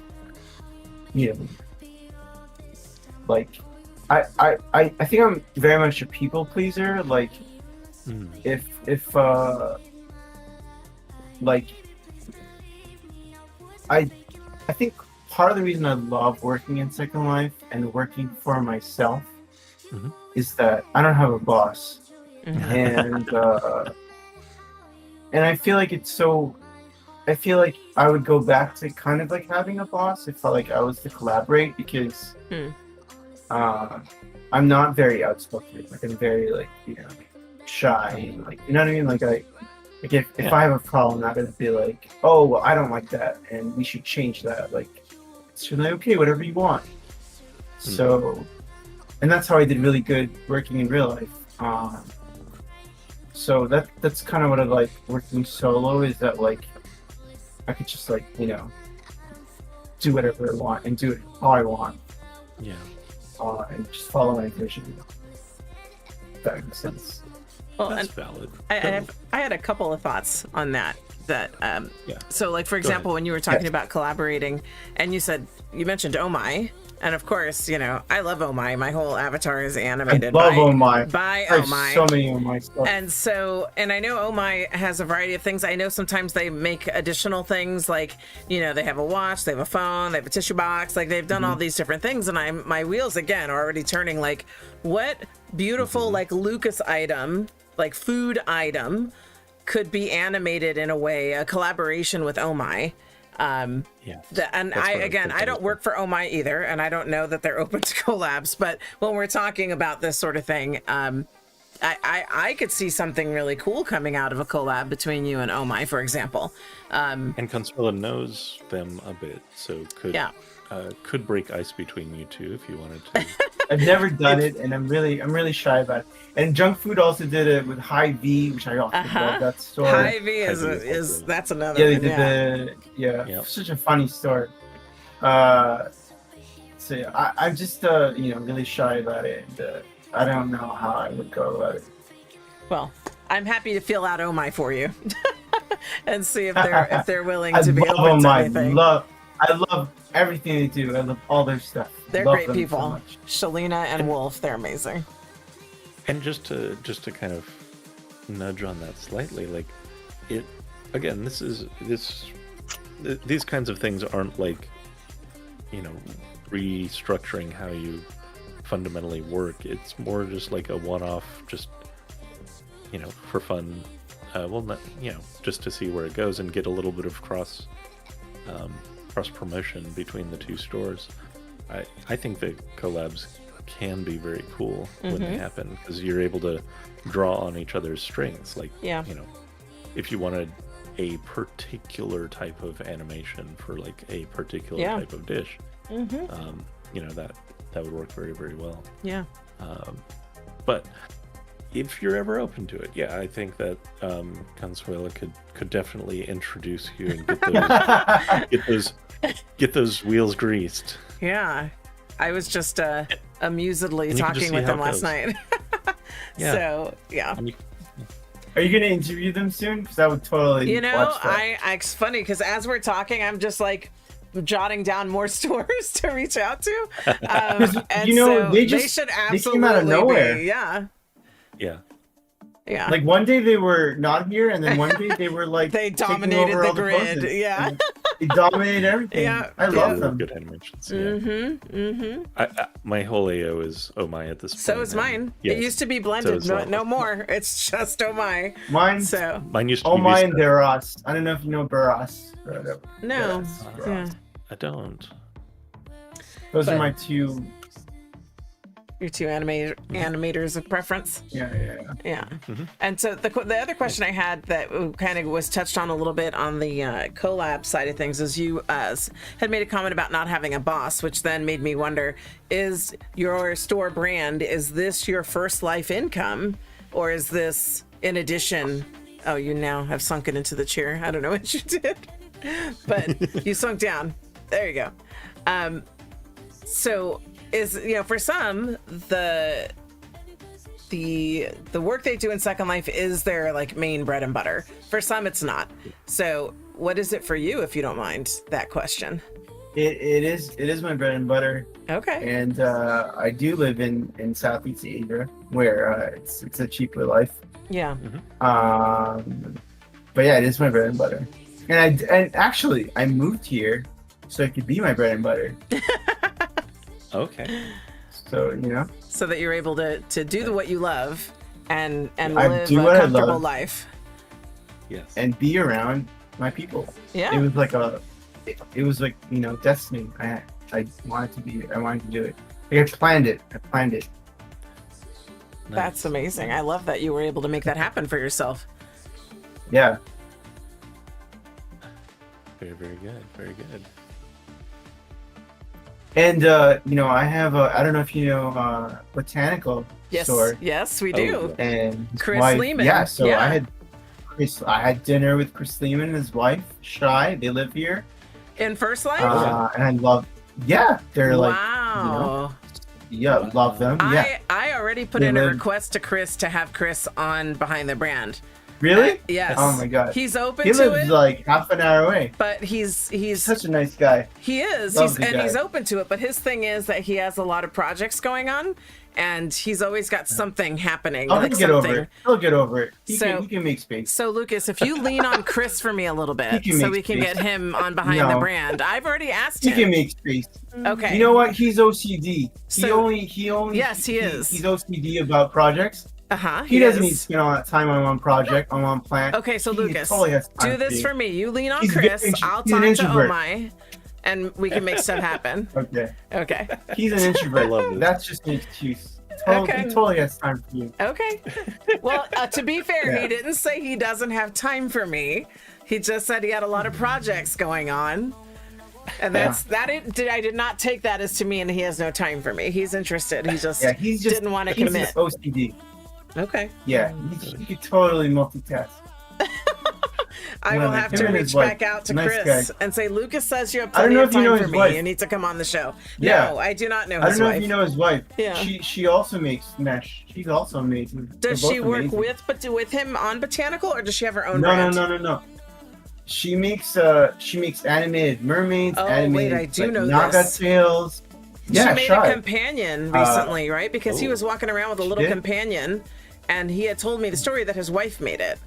you know, like I think I'm very much a people pleaser. Like if like I think part of the reason I love working in Second Life and working for myself is that I don't have a boss. And I feel like I feel like I would go back to kind of like having a boss if like I was to collaborate, because I'm not very outspoken. Like I'm very like, you know, shy, and like, you know what I mean? Like if I have a problem, I'm not gonna be like, oh well, I don't like that and we should change that. Like it's really okay, whatever you want. So, and that's how I did really good working in real life. So that's kind of what I like working solo, is that like I could just like, you know, do whatever I want and do it how I want. Yeah. And just follow my vision. If that makes sense. Well, That's valid. I had a couple of thoughts on that. So like, for example, ahead. when you were talking about collaborating and you mentioned Oh My, and of course, you know, I love Oh My. My whole avatar is animated I love Oh My. by I Oh have My. so many Oh My stuff. And I know Oh My has a variety of things. I know sometimes they make additional things, like, you know, they have a watch, they have a phone, they have a tissue box, like they've done all these different things, and my wheels again are already turning, like, what beautiful like Lucas item, like food item, could be animated in a way, a collaboration with Oh My. I don't work for Oh My either, and I don't know that they're open to collabs, but when we're talking about this sort of thing, I could see something really cool coming out of a collab between you and Oh My, for example. And Consuela knows them a bit, so could break ice between you two if you wanted to. I've never done it, and I'm really shy about it. And junk food also did it with High V, which I also love that store. High V is that's another. Yeah, they one, did Yep. such a funny store. So yeah, I'm just really shy about it. And, I don't know how I would go about it. Well, I'm happy to feel out Oh My for you, and see if they're willing I to be love open to Oh My. anything. I love everything they do. I love all their stuff. They're Love great them so people. much. Shalina and Wolf, they're amazing. And just to kind of nudge on that slightly, like it again, these kinds of things aren't like, restructuring how you fundamentally work. It's more just like a one-off, just for fun. Well, not just to see where it goes and get a little bit of cross promotion between the two stores. I think that collabs can be very cool when they happen, because you're able to draw on each other's strengths. Like, if you wanted a particular type of animation for like a particular type of dish, that would work very, very well. Yeah. But if you're ever open to it, I think that Consuela could definitely introduce you and get those wheels greased. Yeah. I was just amusedly And you can just talking see with how them it last goes. night. Yeah. So, yeah. And Are you gonna interview them soon? Because I would totally. Watch that. It's funny because as we're talking, I'm just like jotting down more stores to reach out to. And so they should absolutely came out of nowhere. be. Yeah. Like one day they were not here, and then one day they were like They taking dominated over the all grid. poses. Yeah. They dominated everything. Yeah. I love they're them. good animations. My whole AO is Oh My at this point. So is mine. Yes. It used to be So blended. is No, Lava. no more. It's just Oh My. Mine. So, Mine used to Oh be My Vista. and Barras. I don't know if you know Barras. no. Yeah. I don't. Those But- are my two. Your two animators of preference. Yeah. Yeah. And so the other question I had that kind of was touched on a little bit on the collab side of things is you had made a comment about not having a boss, which then made me wonder, is your store brand, is this your first life income, or is this in addition? Oh, you now have sunken into the chair. I don't know what you did, but you sunk down. There you go. So is, for some, the work they do in Second Life is their like main bread and butter. For some, it's not. So what is it for you, if you don't mind that question? It is my bread and butter. Okay. And I do live in Southeast Asia, where it's a cheaper life. Yeah. But yeah, it is my bread and butter. And actually I moved here so it could be my bread and butter. Okay. So So that you're able to do what you love and I live do a what I comfortable love. life. Yes. and be around my people. Yeah. It was like destiny. I wanted to be. I wanted to do it. Like, I planned it. That's amazing. I love that you were able to make that happen for yourself. Yeah. Very, very good. Very good. And I have I don't know if you know Botanical Yes. store. Yes, we Oh, do. yeah. And his Chris wife, Lehman. Yeah, so Yeah. I had dinner with Chris Lehman and his wife, Shy. They live here. In First Life? And I love they're like wow. love them. Yeah. I already put They in a live- request to Chris to have Chris on Behind the Brand. Really? Yes. Oh my god. He's open He to lives it, like half an hour away. but he's Such a nice guy. he is Lovely guy. he's open to it. But his thing is that he has a lot of projects going on, and he's always got something happening. I'll like get over something. it. He'll get over it. He So- can make space. So Lucas, if you lean on Chris for me a little bit, He can so make we can space. get him on Behind the No. Brand. I've already asked He can him. make space. Okay. You know what? He's OCD. So- he only. Yes, he is. He's OCD about projects. Uh-huh. He doesn't need to is. spend all that time on one project, on one plant. Okay, so He Lucas, totally has time do this be. for me. You lean on He's Chris. very- I'll he's an talk to introvert. Omai, and we can make stuff happen. Okay. Okay. He's an introvert. I love this. That's just an excuse. Okay. He totally has time for you. Okay. Well, to be fair, Yeah. he didn't say he doesn't have time for me. He just said he had a lot of projects going on. And I did not take that as to mean he has no time for me. He's interested. He just he's just didn't want to he's commit. just OCD. Okay. Yeah, he could totally multitask. I will have to reach back out to Chris and say, Lucas says you have plenty of time for me. You need to come on the show. Yeah. No, I do not know his wife. I don't know if you know his wife. Yeah. She also makes mesh. She's also amazing. Does she work with him on Botanical, or does she have her own brand? No. She makes animated mermaids, wait, I do know Naga this. tails. Yeah, she made a companion recently, right? Because he was walking around with a little companion, and he had told me the story that his wife made it.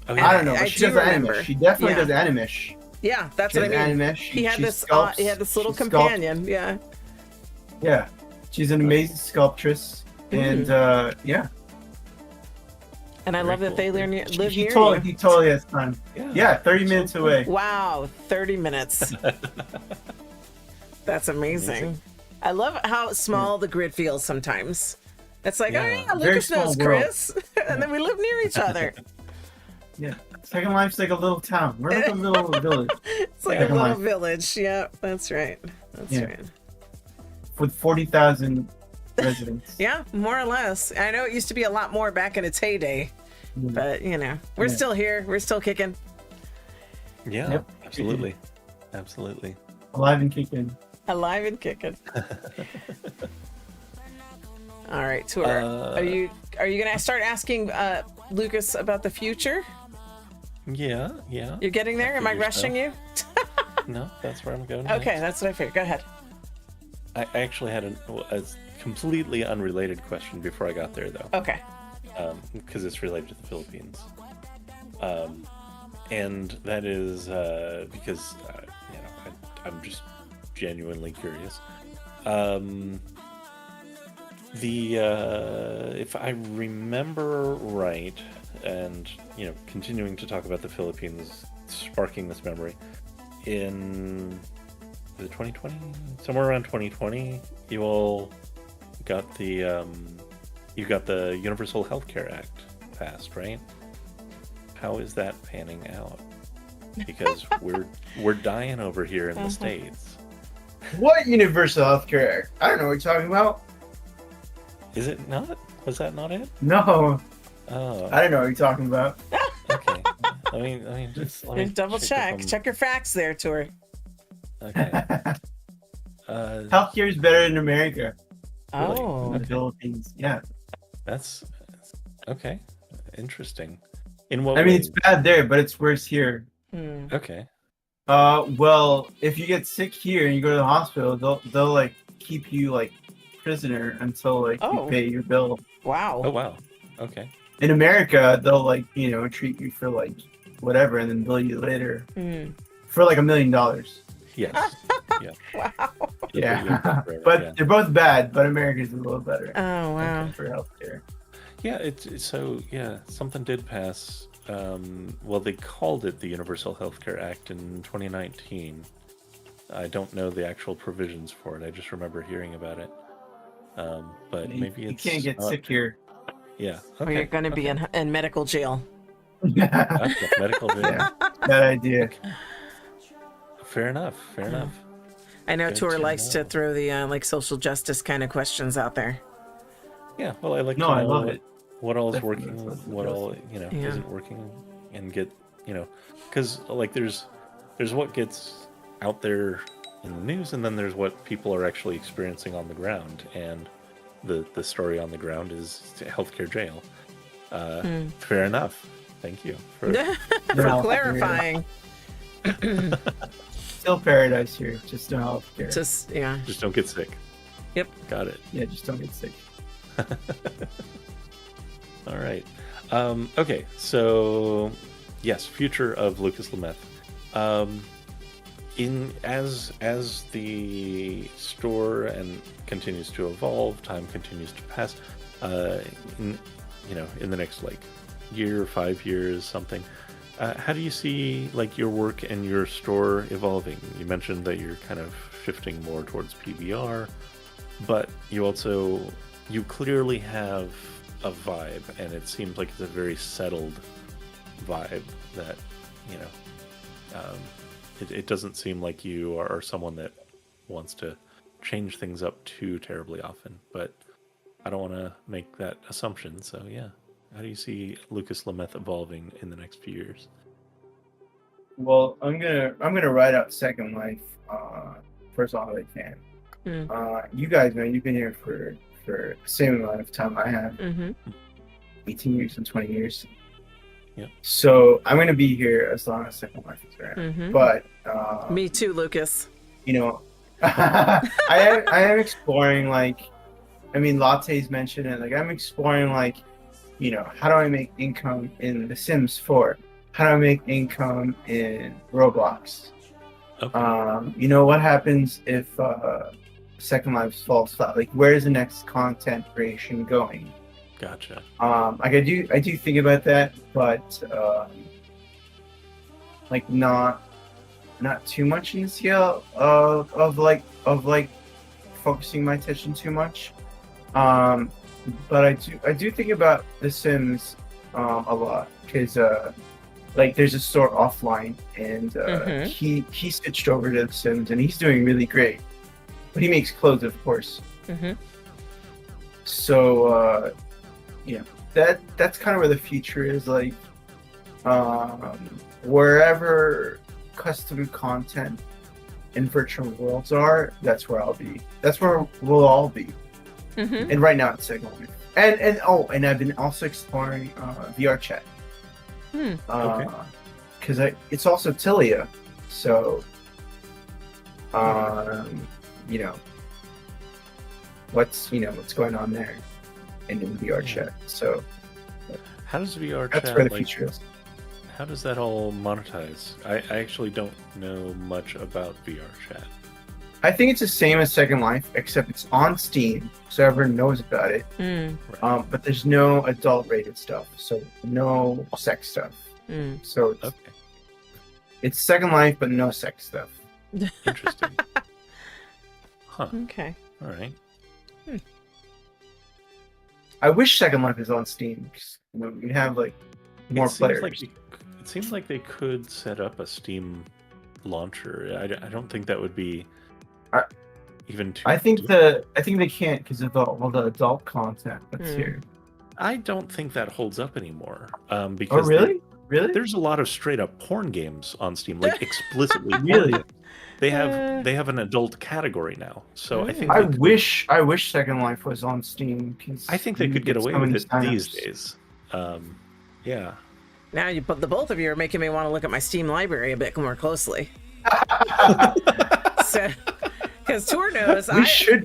Oh, yeah. I don't know, but she does remember. Animish. She definitely does Animish. Yeah, that's what I mean. Animish. He had this little companion. Yeah. Yeah, she's an amazing sculptress, and yeah. And I love that they live near you. He totally has time. Yeah, 30 minutes away. Wow, 30 minutes. That's amazing. I love how small the grid feels sometimes. It's like, oh yeah, Lucas knows Chris, and then we live near each other. Yeah, Second Life's like a little town. We're like a little village. It's like a little village. Yeah, that's right. That's right. With 40,000 residents. Yeah, more or less. I know it used to be a lot more back in its heyday, but we're still here. We're still kicking. Yeah, absolutely. Alive and kicking. Alive and kicking. All right, Tour. Are you gonna start asking Lucas about the future? Yeah. You're getting there? Am I rushing you? No, that's where I'm going. Okay, next. that's what I figured. Go ahead. I actually had a completely unrelated question before I got there, though. Okay. Because it's related to the Philippines. And that is because I'm just genuinely curious. If I remember right, and continuing to talk about the Philippines, sparking this memory, in the 2020, somewhere around 2020, you all got the Universal Healthcare Act passed, right? How is that panning out? Because we're dying over here in the States. What Universal Healthcare Act? I don't know what you're talking about. Is it not? Was that not it? No. Oh. I don't know what you're talking about. Okay. I mean, just let me double check. Check your facts there, Tori. Okay. Healthcare is better in America. Oh. In the Philippines. Yeah. That's okay. Interesting. In what? I mean, way? it's bad there, but it's worse here. Okay. Well, if you get sick here and you go to the hospital, they'll like keep you like prisoner until you pay your bill. Wow. Oh wow. Okay. In America, they'll like treat you for like whatever and then bill you later for like $1 million. Yes. Yeah. Wow. Yeah. But they're both bad, but America's a little better. Oh wow. For healthcare. Yeah. It's so something did pass. Well, they called it the Universal Healthcare Act in 2019. I don't know the actual provisions for it. I just remember hearing about it. But maybe you can't get sick here. Yeah. Okay. Or you're going to be in medical jail. Okay, medical jail. Yeah, bad idea. Fair enough. I know Tor likes to throw the social justice kind of questions out there. Yeah. Well, I like to I know love it. what all is working, what all isn't working, and get because like there's what gets out there in the news, and then there's what people are actually experiencing on the ground, and the story on the ground is healthcare jail. Fair enough. Thank you for clarifying. Still paradise here, just no healthcare. Just don't get sick. Yep. Got it. Yeah, just don't get sick. All right. Okay. So, yes, future of Lucas Lameth. As the store and continues to evolve, time continues to pass. In the next year, 5 years, something. How do you see your work and your store evolving? You mentioned that you're kind of shifting more towards PBR, but you clearly have a vibe, and it seems like it's a very settled vibe that it doesn't seem like you are someone that wants to change things up too terribly often, but I don't want to make that assumption. So yeah, how do you see Lucas Lameth evolving in the next few years? Well, I'm gonna ride out Second Life for as long as I can. You guys, man, you've been here for the same amount of time I have. 18 years and 20 years. Yep. So I'm gonna be here as long as Second Life is around. But Me too, Lucas. you know, I am exploring, like, I mean, Latte's mentioned it. Like, I'm exploring, like, you know, how do I make income in The Sims 4? How do I make income in Roblox? Okay. You know, what happens if Second Life falls flat? Like, where's the next content creation going? Gotcha. Like, I do think about that, but like, not too much in the scale of like focusing my attention too much. But I do think about The Sims a lot, because like, there's a store offline, and he switched over to The Sims, and he's doing really great. But he makes clothes, of course. So yeah, that's kind of where the future is. Like, wherever custom content in virtual worlds are, that's where I'll be. That's where we'll all be. And right now it's Second Life. And I've been also exploring VR chat. Okay. Because it's also Tilia, so you know, what's going on there in VR chat. So How does VR that's chat, where the like, future is. how does that all monetize? I actually don't know much about VR chat. I think it's the same as Second Life, except it's on Steam, so everyone knows about it. But there's no adult-rated stuff, so no sex stuff. So it's Second Life, but no sex stuff. Interesting. Huh. Okay. All right. I wish Second Life is on Steam, 'cause, you know, we have, like, more players. It seems like they could set up a Steam launcher. I don't think that would be even too. I think they can't, because of all the adult content that's here. I don't think that holds up anymore. Oh, Because really? Really? there's a lot of straight up porn games on Steam, like explicitly. Really? Porn. They have an adult category now, so I think I wish Second Life was on Steam. 'Cause I think they could get away with it these days. Yeah. Now the both of you are making me want to look at my Steam library a bit more closely. So, because Tour knows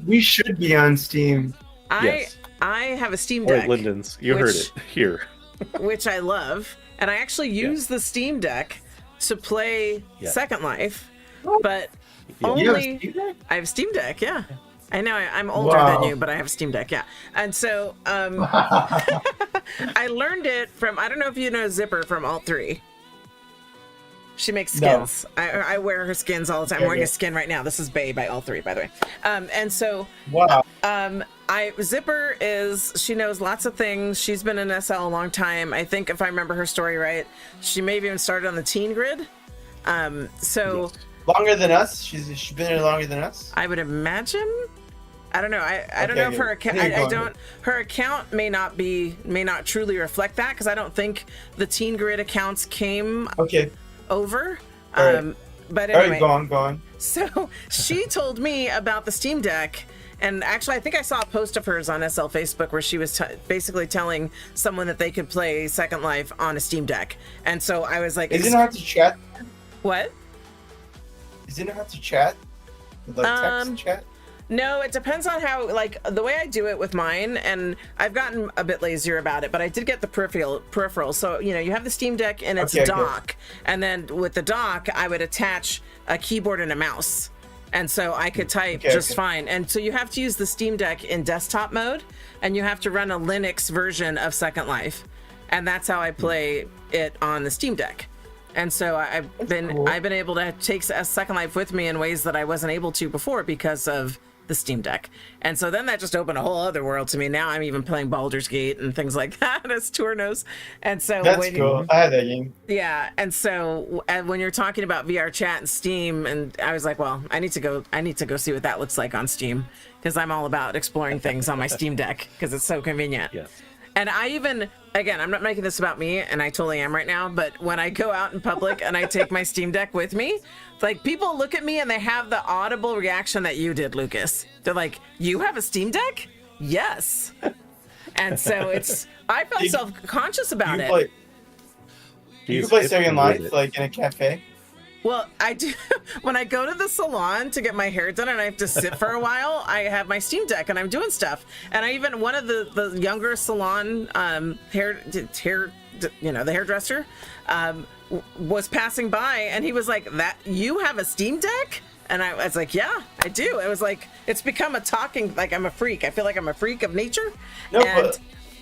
we should be on Steam. Yes. I have a Steam All Deck. right, Lindens, you heard it here. Which I love, and I actually use the Steam Deck to play Second Life, but only I have Steam Deck. Yeah, I know I'm older than you, but I have a Steam Deck. Yeah, and so I learned it from, I don't know if you know Zipper from Alt3. She makes skins. No. I wear her skins all the time. I'm wearing a skin right now. This is Bae by Alt3, by the way. And so Zipper she knows lots of things. She's been in SL a long time. I think if I remember her story right, she maybe even started on the teen grid. Longer than us? She's been here longer than us? I would imagine. I don't know. I don't know if her account. Her account may not truly reflect that, because I don't think the teen grid accounts came over. Right. But anyway, go on. So she told me about the Steam Deck, and actually I think I saw a post of hers on SL Facebook where she was basically telling someone that they could play Second Life on a Steam Deck. And so I was like, isn't it hard to chat? What? Isn't it hard to chat? Like text chat? No, it depends on how, like, the way I do it with mine, and I've gotten a bit lazier about it, but I did get the peripheral. So, you know, you have the Steam Deck and its dock, and then with the dock, I would attach a keyboard and a mouse. And so I could type fine. And so you have to use the Steam Deck in desktop mode, and you have to run a Linux version of Second Life. And that's how I play it on the Steam Deck. And so I've been able to take a Second Life with me in ways that I wasn't able to before because of the Steam Deck. And so then that just opened a whole other world to me. Now I'm even playing Baldur's Gate and things like that, as Tour knows. And so That's cool. I had that game. Yeah, and so when you're talking about VR chat and Steam, and I was like, well, I need to go see what that looks like on Steam, because I'm all about exploring things on my Steam Deck because it's so convenient. Yes. And I even, again, I'm not making this about me, and I totally am right now, but when I go out in public and I take my Steam Deck with me, like, people look at me and they have the audible reaction that you did, Lucas. They're like, you have a Steam Deck? Yes. And so I felt self-conscious about it. You can play Second Life, like, in a cafe? Well, I do. When I go to the salon to get my hair done and I have to sit for a while, I have my Steam Deck and I'm doing stuff. And I even, one of the younger salon the hairdresser was passing by, and he was like, "That you have a Steam Deck?" And I was like, "Yeah, I do." It was like, it's become a talking, like, I'm a freak. I feel like I'm a freak of nature.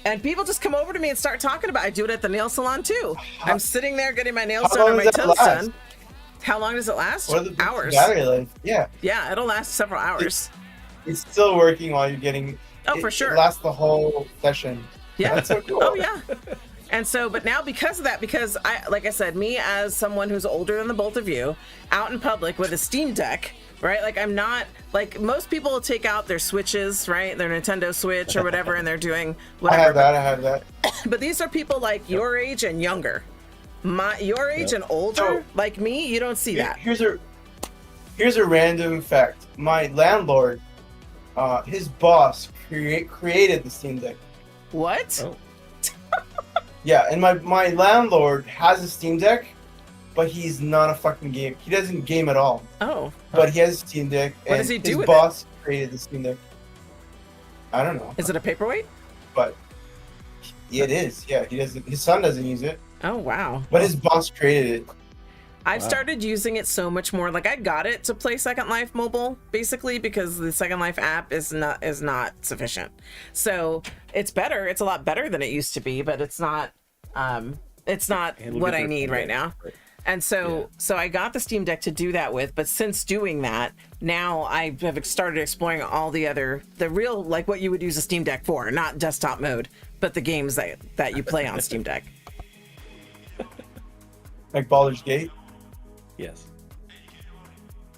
And people just come over to me and start talking about it. I do it at the nail salon too. I'm sitting there getting my nails done or my toes done. How long does it last? Hours. Battery life. Yeah. Yeah, it'll last several hours. It's still working while you're getting. For sure. It lasts the whole session. Yeah. That's so cool. Oh yeah. And so, but now because of that, because like I said, me as someone who's older than the both of you, out in public with a Steam Deck, right? Like, I'm not, like, most people will take out their Switches, right? Their Nintendo Switch or whatever, and they're doing whatever. I have that. But these are people like your age and younger. Your age and older, like me, you don't see that. Here's a random fact. My landlord, his boss created the Steam Deck. What? Oh. Yeah, and my landlord has a Steam Deck, but he's not a fucking game. He doesn't game at all. Oh. But he has a Steam Deck. What does he do with it? His boss created the Steam Deck. I don't know. Is it a paperweight? But it is. Yeah, he doesn't. His son doesn't use it. Oh wow. But his boss created it. I've started using it so much more. Like, I got it to play Second Life mobile, basically, because the Second Life app is not sufficient. So it's better. It's a lot better than it used to be, but it's not what I need right now. And so I got the Steam Deck to do that with, but since doing that, now I have started exploring all the real, like, what you would use a Steam Deck for, not desktop mode, but the games that you play on Steam Deck. Like Baldur's Gate? Yes.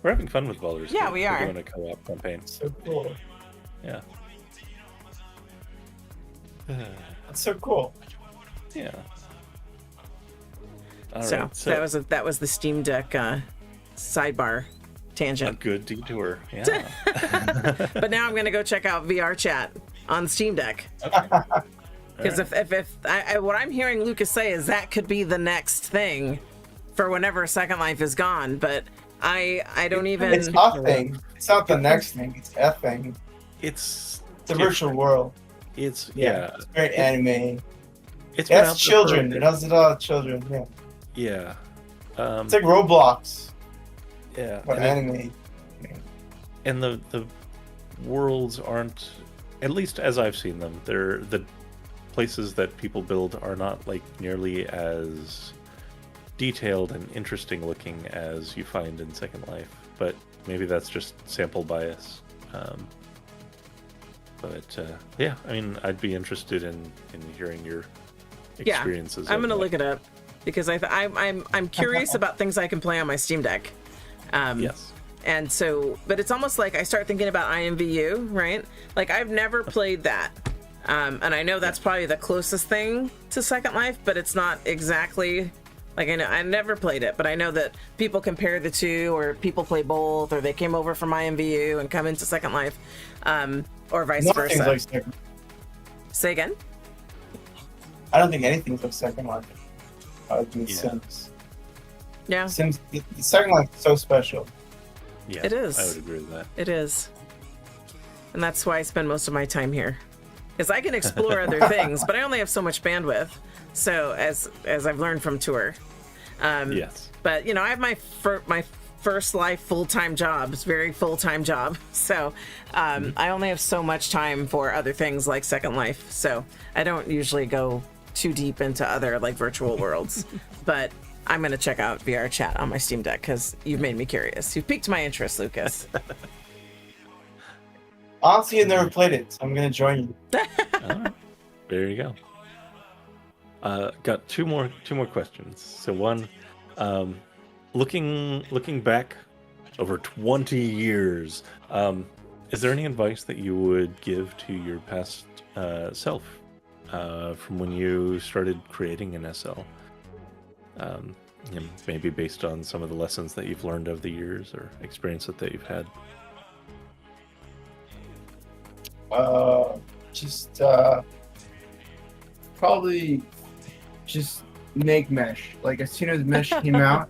We're having fun with Baldur's Gate. Yeah, we are. We're doing a co-op campaign. So cool. Yeah. That's so cool. Yeah. So that was the Steam Deck sidebar tangent. A good detour. Yeah. But now I'm gonna go check out VR chat on Steam Deck. Because if what I'm hearing Lucas say is that could be the next thing for whenever Second Life is gone, but I don't even. It's a thing. It's not the next thing. It's a thing. It's a virtual world. It's It's very anime. It has children. It has a lot of children. Yeah. Yeah. It's like Roblox. Yeah. But anime. And the worlds aren't, at least as I've seen them, the places that people build are not like nearly as detailed and interesting looking as you find in Second Life. But maybe that's just sample bias. Yeah, I mean, I'd be interested in hearing your experiences. I'm gonna look it up because I'm curious about things I can play on my Steam Deck. Yes. And so, but it's almost like I start thinking about IMVU, right? Like, I've never played that. And I know that's probably the closest thing to Second Life, but it's not exactly, like, I never played it, but I know that people compare the two, or people play both, or they came over from IMVU and come into Second Life, or vice versa. Like Second. Say again? I don't think anything's like Second Life. Sims. Yeah. Sims. The Second Life is so special. Yeah, it is. I would agree with that. It is. And that's why I spend most of my time here. Because I can explore other things, but I only have so much bandwidth. So as I've learned from tour. Yes. But I have my first life full-time job. It's a very full-time job. So I only have so much time for other things like Second Life. So I don't usually go too deep into other like virtual worlds. But I'm gonna check out VR chat on my Steam Deck because you've made me curious. You've piqued my interest, Lucas. Honestly, I've never played it, so I'm gonna join you. Alright, there you go. Got two more questions. So one, looking back over 20 years, is there any advice that you would give to your past self from when you started creating an SL? Maybe based on some of the lessons that you've learned over the years or experience that you've had. Probably just make mesh. Like as soon as mesh came out,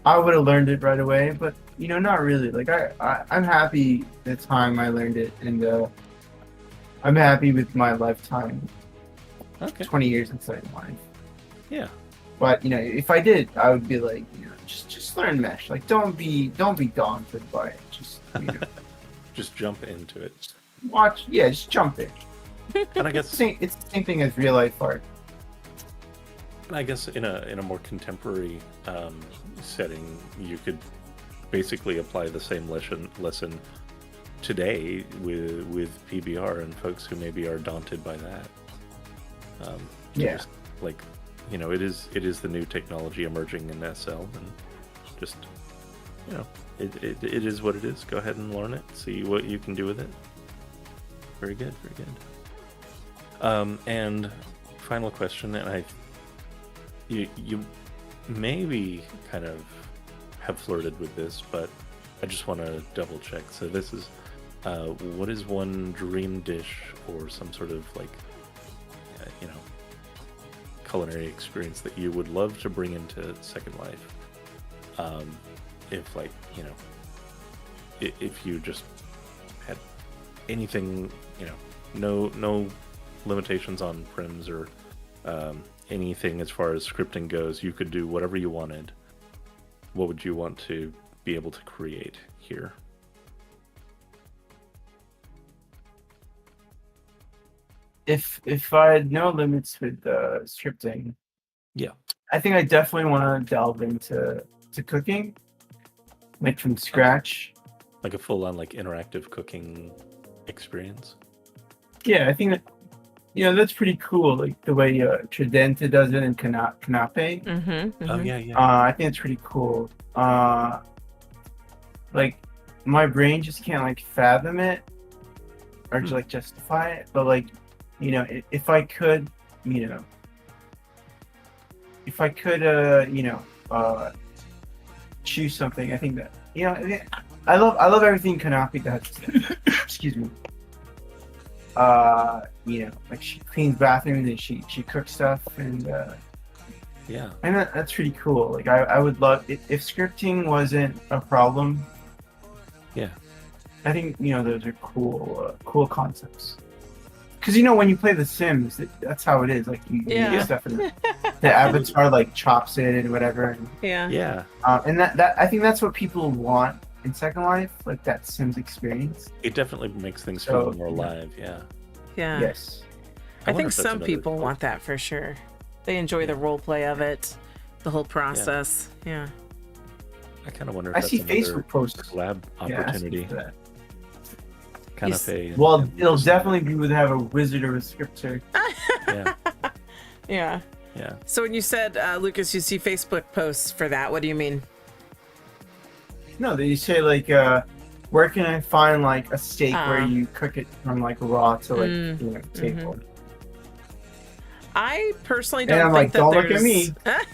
I would have learned it right away. But not really. Like I'm happy the time I learned it, and I'm happy with my lifetime. Okay. 20 years inside life. Yeah. But if I did, I would be like, just learn mesh. Like don't be daunted by it. Just just jump into it. Watch. Yeah, just jump in. And I guess it's the same thing as real life art. And I guess in a more contemporary setting, you could basically apply the same lesson today with PBR and folks who maybe are daunted by that. Yeah. Just, like, it is the new technology emerging in SL, and just it is what it is. Go ahead and learn it. See what you can do with it. Very good, very good. And final question, and you maybe kind of have flirted with this, but I just want to double check. So this is, what is one dream dish or some sort of like, culinary experience that you would love to bring into Second Life? If like, if you just had anything, no limitations on prims or anything as far as scripting goes, you could do whatever you wanted. What would you want to be able to create here? If I had no limits with scripting, Yeah. I think I definitely want to delve into cooking, like from scratch. Like a full-on like interactive cooking experience. Yeah, I think that that's pretty cool. Like the way Tridente does it in Canape. Mm-hmm. Oh yeah. I think it's pretty cool. Like my brain just can't like fathom it or to like justify it. But like, if I could, choose something, I think that I love everything Canape does. Excuse me. Like she cleans bathrooms and she cooks stuff, and Yeah. and that's pretty cool. Like I would love if scripting wasn't a problem. Yeah. I think those are cool concepts. Because when you play The Sims, that's how it is. Like you get stuff, and the avatar like chops it and whatever. And, Yeah. and that I think that's what people want in Second Life, like that Sims experience. It definitely makes things So, feel more alive. Yeah. Yeah. Yes. I wonder think if that's some another people culture. want that for sure. They enjoy the role play of it, the whole process. Yeah. I kind of wonder if I that's see another Facebook posts. collab Yeah, opportunity. for that. Canape. Well, it'll definitely be with have a wizard or a scripter. Yeah. Yeah. Yeah. So when you said, Lucas, you see Facebook posts for that, what do you mean? No, they say like, where can I find like a steak where Ah. you cook it from like raw to like table? I personally And don't I'm think like, that don't there's... look at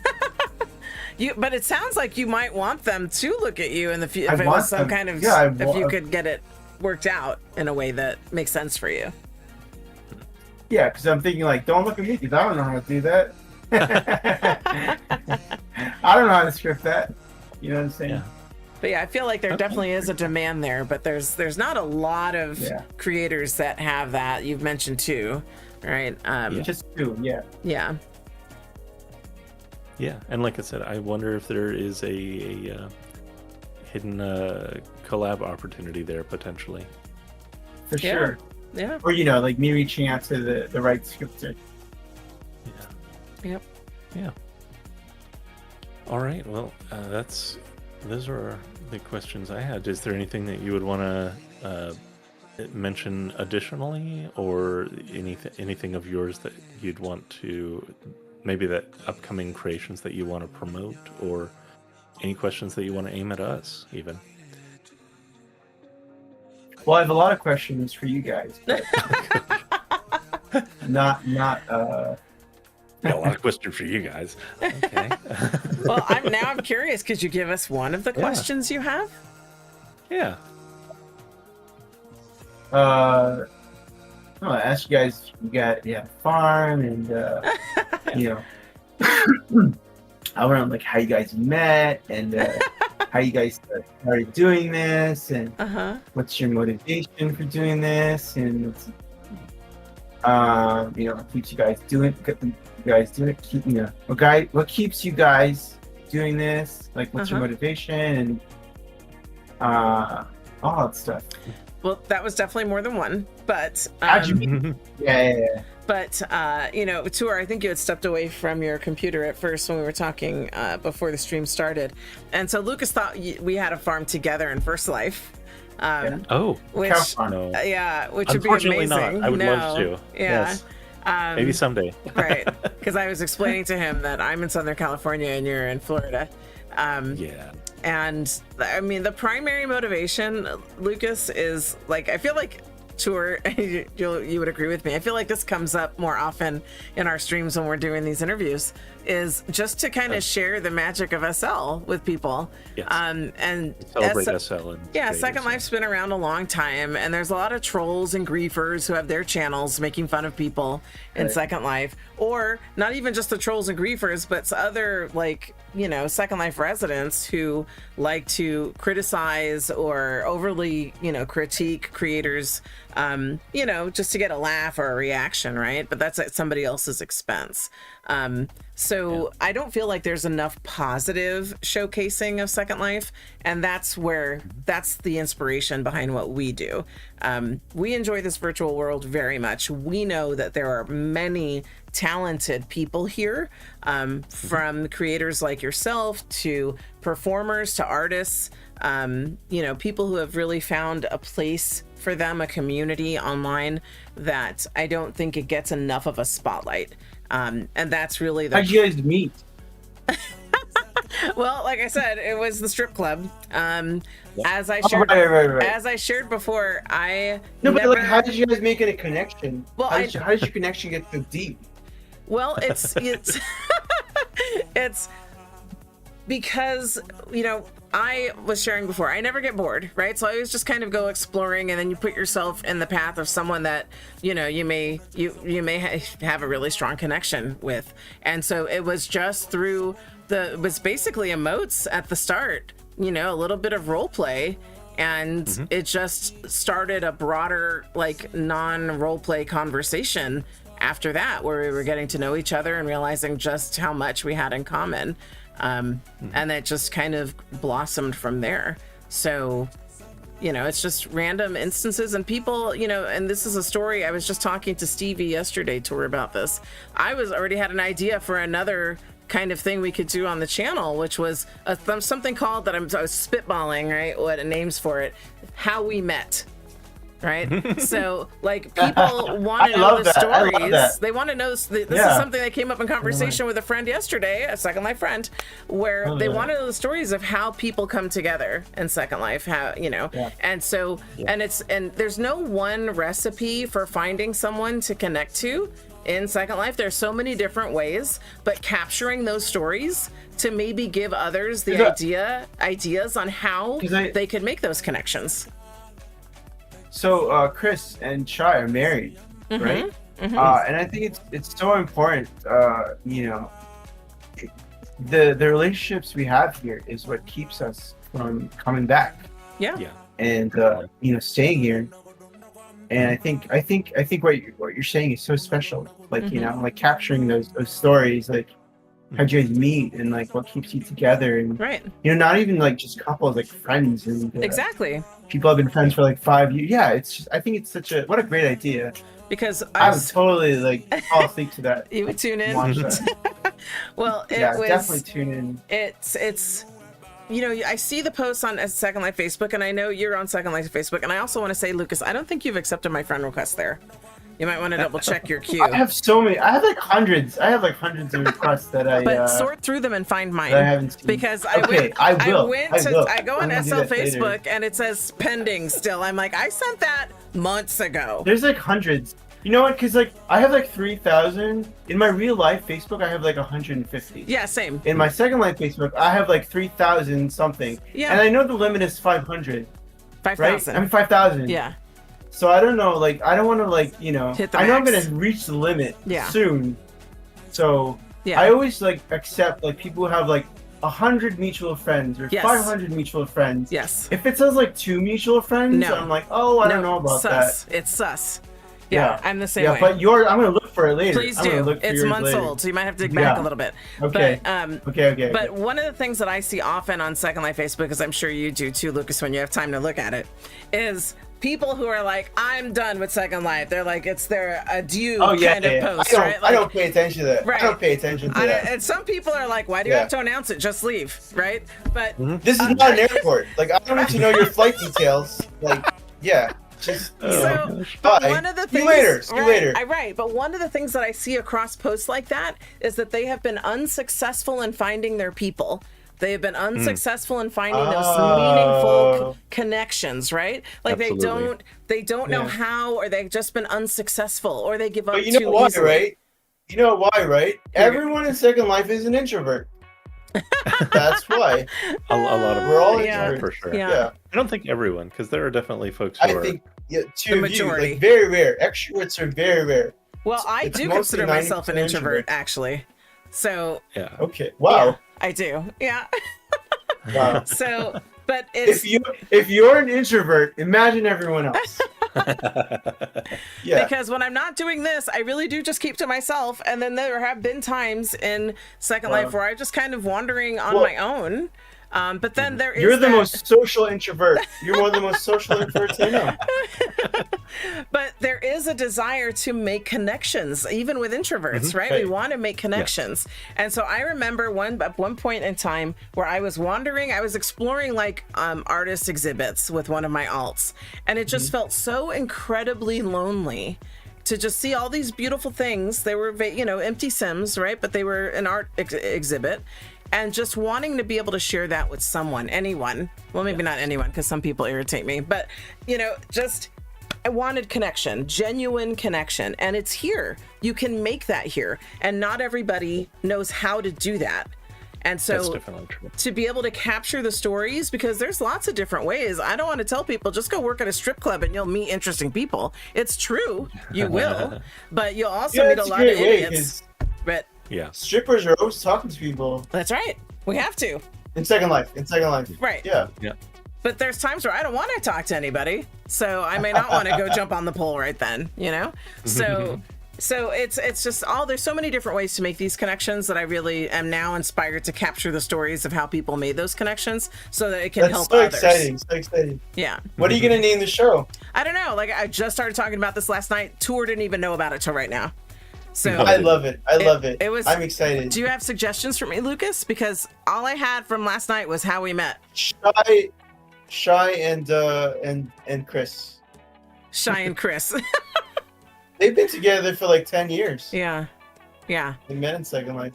me. But it sounds like you might want them to look at you in the future I if it want was some them- kind of yeah, if you could get it worked out in a way that makes sense for you. Yeah, because I'm thinking like, don't look at me because I don't know how to do that. I don't know how to script that. You know what I'm saying? Yeah. But yeah, I feel like there definitely is a demand there, but there's not a lot of creators that have that. You've mentioned two, right? Just two, yeah. Yeah. Yeah, and like I said, I wonder if there is a hidden collab opportunity there potentially. For Yeah. sure. Yeah. Or like me reaching out to the right scripter. Yeah. Yep. Yeah. All right. Well, those are the questions I had. Is there anything that you would want to mention additionally, or anything of yours that you'd want to, maybe that upcoming creations that you want to promote, or any questions that you want to aim at us, even? Well, I have a lot of questions for you guys, but not. Got a lot of questions for you guys. Okay. Well, I'm curious. Could you give us one of the questions you have? Yeah. I ask you guys. You got farm, and I want to like how you guys met, and how you guys started doing this, and what's your motivation for doing this, and what keeps you guys doing it. What keeps you guys doing this? Like, what's your motivation, and all that stuff. Well, that was definitely more than one, but how'd you meet? Yeah. But Tour, I think you had stepped away from your computer at first when we were talking before the stream started, and so Lucas thought we had a farm together in First Life. Which no. Which would be amazing. Not. I would love to. Yeah. Yes. Maybe someday. Right, because I was explaining to him that I'm in Southern California and you're in Florida. And I mean, the primary motivation, Lucas, is like, I feel like Tour, you would agree with me. I feel like this comes up more often in our streams when we're doing these interviews, is just to kind of share the magic of SL with people. Yes. And celebrate SL. And Second Life's been around a long time, and there's a lot of trolls and griefers who have their channels making fun of people in Second Life, or not even just the trolls and griefers, but other Second Life residents who like to criticize or overly, critique creators, just to get a laugh or a reaction, right? But that's at somebody else's expense. I don't feel like there's enough positive showcasing of Second Life, and that's the inspiration behind what we do. We enjoy this virtual world very much. We know that there are many talented people here, from creators like yourself to performers to artists, people who have really found a place for them, a community online that I don't think it gets enough of a spotlight. And that's really how'd you guys meet? Well, like I said, it was the strip club. As I shared before, but how did you guys make it a connection? Well, how did your connection get so deep? Well, it's it's because I was sharing before, I never get bored, right? So I always just kind of go exploring, and then you put yourself in the path of someone that you may have a really strong connection with. And so it was just through it was basically emotes at the start, a little bit of role play, and it just started a broader, like, non-role play conversation after that, where we were getting to know each other and realizing just how much we had in common. And that just kind of blossomed from there. So, it's just random instances, and people, and this is a story. I was just talking to Stevie yesterday, Tour, about this. I already had an idea for another kind of thing we could do on the channel, which was something called I was spitballing, right? What a name's for it. How we met. Right. So, like, people want to know the stories. They want to know. This is something that came up in conversation with a friend yesterday, a Second Life friend, where they want to know the stories of how people come together in Second Life. How and so and there's no one recipe for finding someone to connect to in Second Life. There's so many different ways, but capturing those stories to maybe give others the ideas on how they could make those connections. So Chris and Chai are married, right? And I think it's so important. The relationships we have here is what keeps us from coming back. Yeah. And staying here. And I think what you're saying is so special. Like like capturing those stories, like how'd you guys meet, and like what keeps you together, and not even like just couples, like friends, and exactly. People have been friends for like 5 years. Yeah, it's just, I think it's what a great idea. Because I would totally fall asleep to that. You would tune in. Watch that. Well, definitely tune in. It's you know, I see the posts on Second Life Facebook, and I know you're on Second Life Facebook, and I also want to say, Lucas, I don't think you've accepted my friend request there. You might want to double check your queue. I have so many. I have like hundreds. I have like hundreds of requests that I. But sort through them and find mine. I haven't seen. Because I will. I go on I'm gonna do SL that later. Facebook and it says pending still. I'm like, I sent that months ago. There's like hundreds. You know what? Because like I have like 3,000 in my real life Facebook. I have like 150. Yeah, same. In my Second Life Facebook, I have like 3,000 something. Yeah. And I know the limit is 500. 5,000. Right? I mean 5,000. Yeah. So I don't know. Like I don't want to like you know. Hit the I know I'm max. gonna reach the limit Yeah. soon. So Yeah. I always like accept like people who have like 100 mutual friends or Yes. 500 mutual friends. Yes. If it says like 2 mutual friends, No. I'm like, oh, I don't know about sus. that. It's sus. Yeah, I'm the same way. But I'm gonna look for it later. Please I'm gonna do. look for It's yours months later. old, so you might have to dig back Yeah. a little bit. Okay. But, Okay. But one of the things that I see often on Second Life Facebook, because I'm sure you do too, Lucas, when you have time to look at it, is people who are like, I'm done with Second Life. They're like, it's their adieu kind of post, right? I don't pay attention to that. Right. I don't pay attention to that. And some people are like, why do you have to announce it? Just leave, right? But This is not an airport. Like, I don't need to know your flight details. Like, yeah. Just, but bye. one of the See things, you later. See you later. Right. But one of the things that I see across posts like that is that they have been unsuccessful in finding their people. They have been unsuccessful in finding those meaningful connections, right? Like Absolutely. they don't know how, or they've just been unsuccessful, or they give up But you know too why, easily. right? You know why, right? Everyone in Second Life is an introvert. That's why. A lot of We're all introverts, for sure. Yeah. I don't think everyone, because there are definitely folks who I are. think two The of you, majority. like very rare. Extroverts are very rare. Well, I It's do mostly consider myself an 90% introvert, introvert. actually. So Yeah. Okay. Wow. yeah, I do. Yeah. Wow. So, but it's If you're an introvert, imagine everyone else. Yeah. because when I'm not doing this, I really do just keep to myself. And then there have been times in Second Life where I'm just kind of wandering on my own. But then there is You're the that- most social introvert. You're one of the most social introverts I know. But there is a desire to make connections, even with introverts, right? Right. We want to make connections. And so I remember at one point in time where I was wandering, I was exploring like artist exhibits with one of my alts. And it just felt so incredibly lonely to just see all these beautiful things. They were, empty Sims, right? But they were an art exhibit. And just wanting to be able to share that with someone, anyone. Well, maybe not anyone, because some people irritate me. But, just I wanted connection, genuine connection. And it's here. You can make that here. And not everybody knows how to do that. And That's so definitely true. to be able to capture the stories, because there's lots of different ways. I don't want to tell people just go work at a strip club and you'll meet interesting people. It's true. You will. But you'll also meet a it's lot of great way, idiots. But Yeah. strippers are always talking to people that's right. We have to. in Second Life. Right. Yeah. Yeah. But there's times where I don't want to talk to anybody, so I may not want to go jump on the pole right then, So it's just there's so many different ways to make these connections that I really am now inspired to capture the stories of how people made those connections so that it can That's help so others. exciting. So exciting. Yeah. What are you gonna name the show? I don't know. Like I just started talking about this last night. Tour didn't even know about it till right now. So I love it. I love it. It was. I'm excited. Do you have suggestions for me, Lucas? Because all I had from last night was how we met. Shy and Chris. Shy and Chris. They've been together for like 10 years. Yeah. They met in Second Life.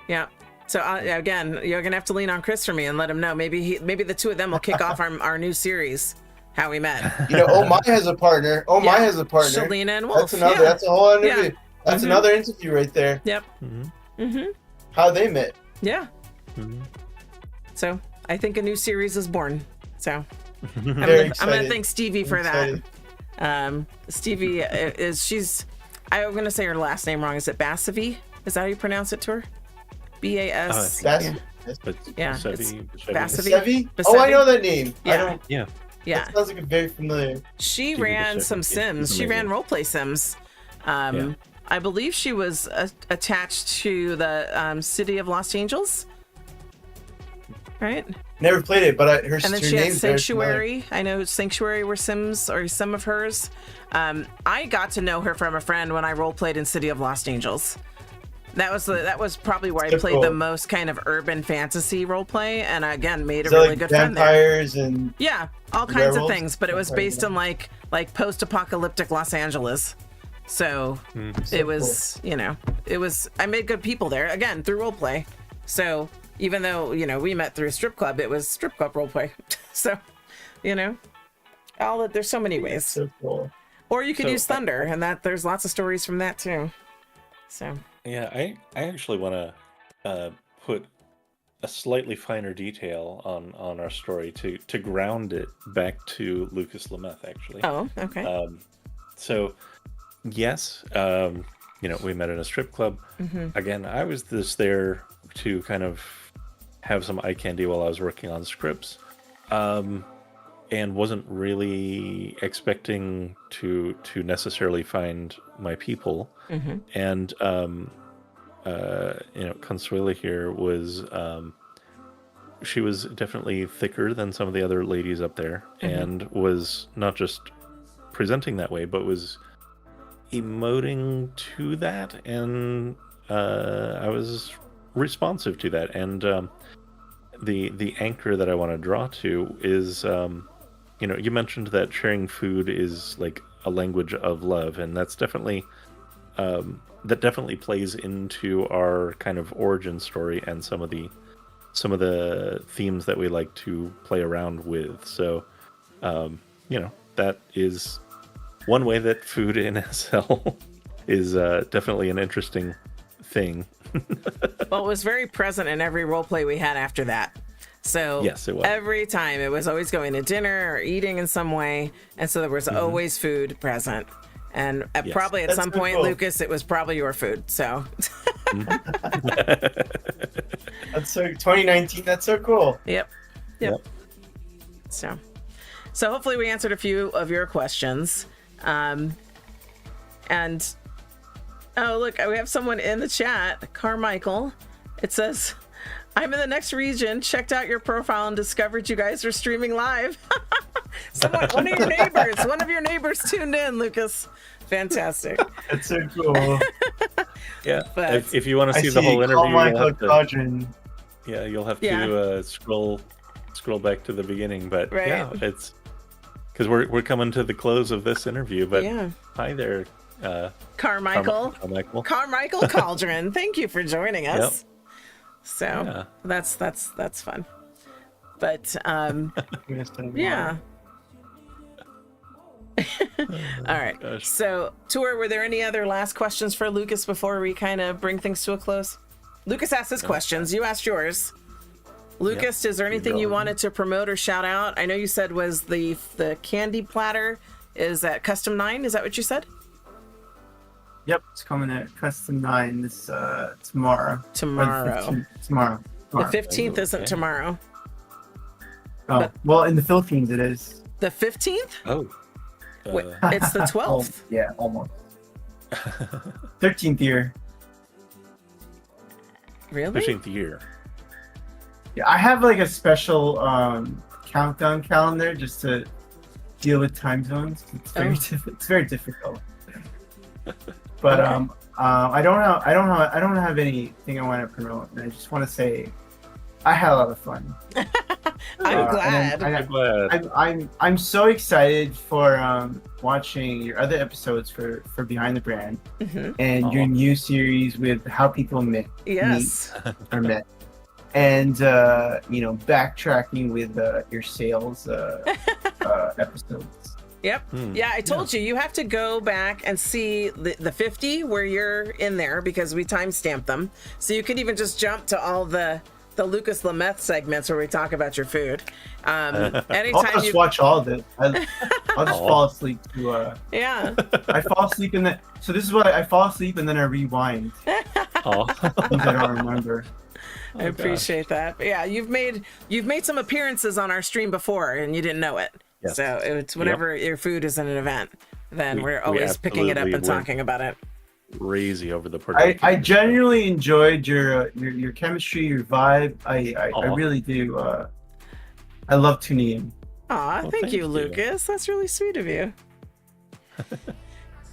Yeah. So again, you're gonna have to lean on Chris for me and let him know. Maybe the two of them will kick off our new series, How We Met. You know, Oh My has a partner. Oh My has a partner. Shalina and Wolf. That's a whole other interview. Yeah. That's another interview right there. Yep. How they met. Yeah. So I think a new series is born. So I'm gonna thank Stevie for that. Stevie I'm gonna say her last name wrong. Is it Basavi? Is that how you pronounce it to her? B-A-S. That's But Yeah, Sevi- it's Sevi- Basavi. Sevi? Basavi? Oh, I know that name. Yeah. I don't. Yeah. Yeah. That sounds like a very familiar. She Stevie ran Basavi some is Sims. She ran amazing. roleplay Sims. I believe she was attached to the City of Los Angeles, right? Never played it, but her And then her she had name's very Sanctuary. I know Sanctuary were Sims or some of hers. I got to know her from a friend when I roleplayed in City of Los Angeles. That was probably where I So played the cool. most kind of urban fantasy role play, and again made a Is it really like good friend there. vampires and Yeah, all kinds of werewolves? things, but it was Okay, based yeah. in like post-apocalyptic Los Angeles. So So it was, I made good people there again through role play. So even though, we met through a strip club, it was strip club role play. So, there's so many ways. So cool. Or you could So, use thunder, and there's lots of stories from that too. So Yeah, I actually want to put a slightly finer detail on our story to ground it back to Lucas Lameth, actually. oh, okay. So, yes, we met in a strip club. Again, I was just there to kind of have some eye candy while I was working on scripts, and wasn't really expecting to necessarily find my people. And Consuela here was she was definitely thicker than some of the other ladies up there, and was not just presenting that way, but was emoting to that, and I was responsive to that. And the anchor that I want to draw to is you mentioned that sharing food is like a language of love, and that's definitely that definitely plays into our kind of origin story and some of the themes that we like to play around with. So that is one way that food in SL is definitely an interesting thing. Well, it was very present in every role play we had after that. So Yes, it was. every time it was always going to dinner or eating in some way, and so there was always food present. And probably at That's some so point, cool. Lucas, it was probably your food. So That's so 2019. That's so cool. yep. So hopefully we answered a few of your questions. And oh, look, we have someone in the chat, Carmichael. It says, I'm in the next region, checked out your profile and discovered you guys are streaming live. One of your neighbors tuned in, Lucas. Fantastic. That's so cool. Yeah, But- if you want to I see the whole interview, Michael Cauldron. you'll have Yeah. to scroll back to the beginning. But Right. yeah, it's because we're coming to the close of this interview. But Yeah. hi there, Carmichael. Carmichael. Carmichael Cauldron. Thank you for joining us. Yep. So Yeah. that's fun. But Yeah. yeah. All right. Gosh. So, Tour, were there any other last questions for Lucas before we kind of bring things to a close? Lucas asked his questions. You asked yours. Lucas, is there anything you wanted to promote or shout out? I know you said was the candy platter is at Custom 9. Is that what you said? Yep, it's coming at Custom 9 this tomorrow. Or the Tomorrow. 15th. Tomorrow. The 15th isn't Okay. tomorrow. Oh, well, in the Philippines it is. The 15th? Oh, Wait, it's the 12th. Oh, yeah, almost. 13th year. Really? 15th year. Yeah, I have like a special countdown calendar just to deal with time zones. It's very it's very difficult. But Okay. I don't have anything I want to promote. And I just want to say I had a lot of fun. I'm glad. I'm glad. I'm so excited for watching your other episodes for Behind the Brand and your new series with how people met Yes. or met, and backtracking with your sales episodes. Yep. Yeah, I told you have to go back and see the 50 where you're in there because we timestamped them. So you could even just jump to all the Lucas Lameth segments where we talk about your food. I'll Anytime just you watch all of it. I'll just fall asleep to. yeah. I fall asleep in the. So this is what I fall asleep and then I rewind. Oh. Things I don't remember. I appreciate that. But yeah, you've made some appearances on our stream before and you didn't know it. Yes. So it's whenever your food is in an event, then We we're always picking it up and absolutely talking about it. Crazy over the production. I genuinely enjoyed your chemistry, your vibe. I Aw. really do. I love tuning in. Aw, Well, thank you, thank you. Lucas. That's really sweet of you.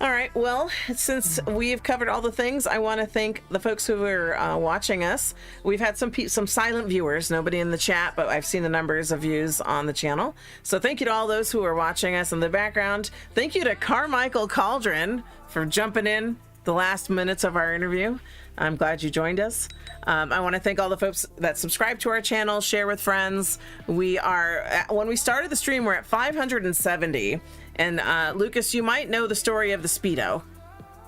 All right. Well, since we've covered all the things, I want to thank the folks who are watching us. We've had some silent viewers, nobody in the chat, but I've seen the numbers of views on the channel. So thank you to all those who are watching us in the background. Thank you to Carmichael Cauldron for jumping in the last minutes of our interview. I'm glad you joined us. I want to thank all the folks that subscribe to our channel, share with friends. We are, when we started the stream, we're at 570. And Lucas, you might know the story of the Speedo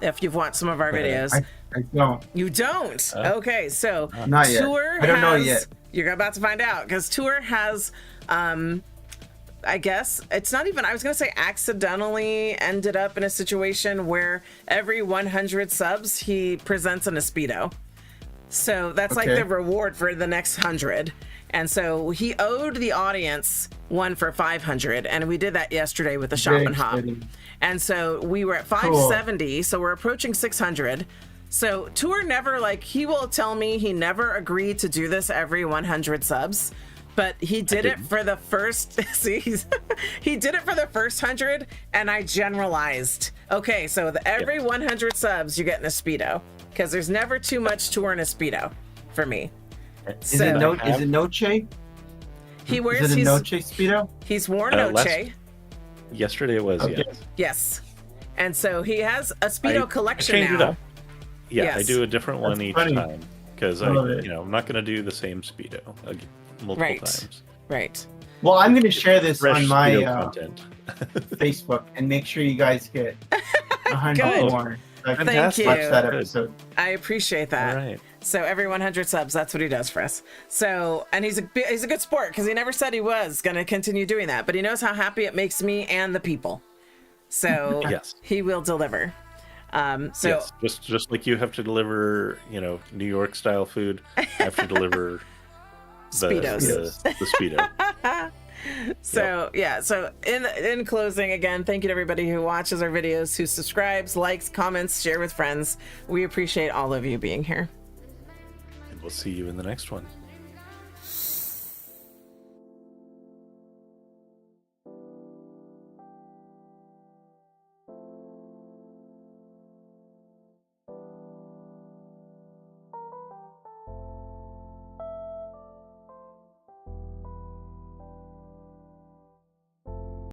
if you've watched some of our videos. I don't. You don't? Okay, so Not yet. Tour I don't know has- yet. You're about to find out, because Tour has, I guess, it's not even, I was going to say accidentally ended up in a situation where every 100 subs, he presents in a Speedo. So that's like Okay. the reward for the next 100. And so he owed the audience one for 500, and we did that yesterday with the Shop Very and Hop. exciting. And so we were at 570, so we're approaching 600. So Tour never, like, he will tell me he never agreed to do this every 100 subs, but he did it for the first, see, he did it for the first 100, and I generalized. Okay, so every 100 subs, you're getting a Speedo, because there's never too much Tour in a Speedo for me. Is it Noche? He wears Is it a his, Noche Speedo? he's worn last- Noche. Yesterday it was, Okay. yes. Yes. And so he has a Speedo I collection changed it now. up. Yeah, I Yes. do a different one That's each funny. time because I love it. I'm not going to do the same Speedo multiple Right. times. Right. Well, I'm going to share this Fresh on my Speedo content. Facebook and make sure you guys get 100 Good. more. I can Thank you. watch that episode. I appreciate that. All right. So every 100 subs, that's what he does for us. So, and he's a good sport, because he never said he was going to continue doing that, but he knows how happy it makes me and the people. So Yes. he will deliver. So Yes. Just like you have to deliver, New York style food, I have to deliver the Speedos. The Speedo. So yeah, so in closing, again, thank you to everybody who watches our videos, who subscribes, likes, comments, share with friends. We appreciate all of you being here. And we'll see you in the next one.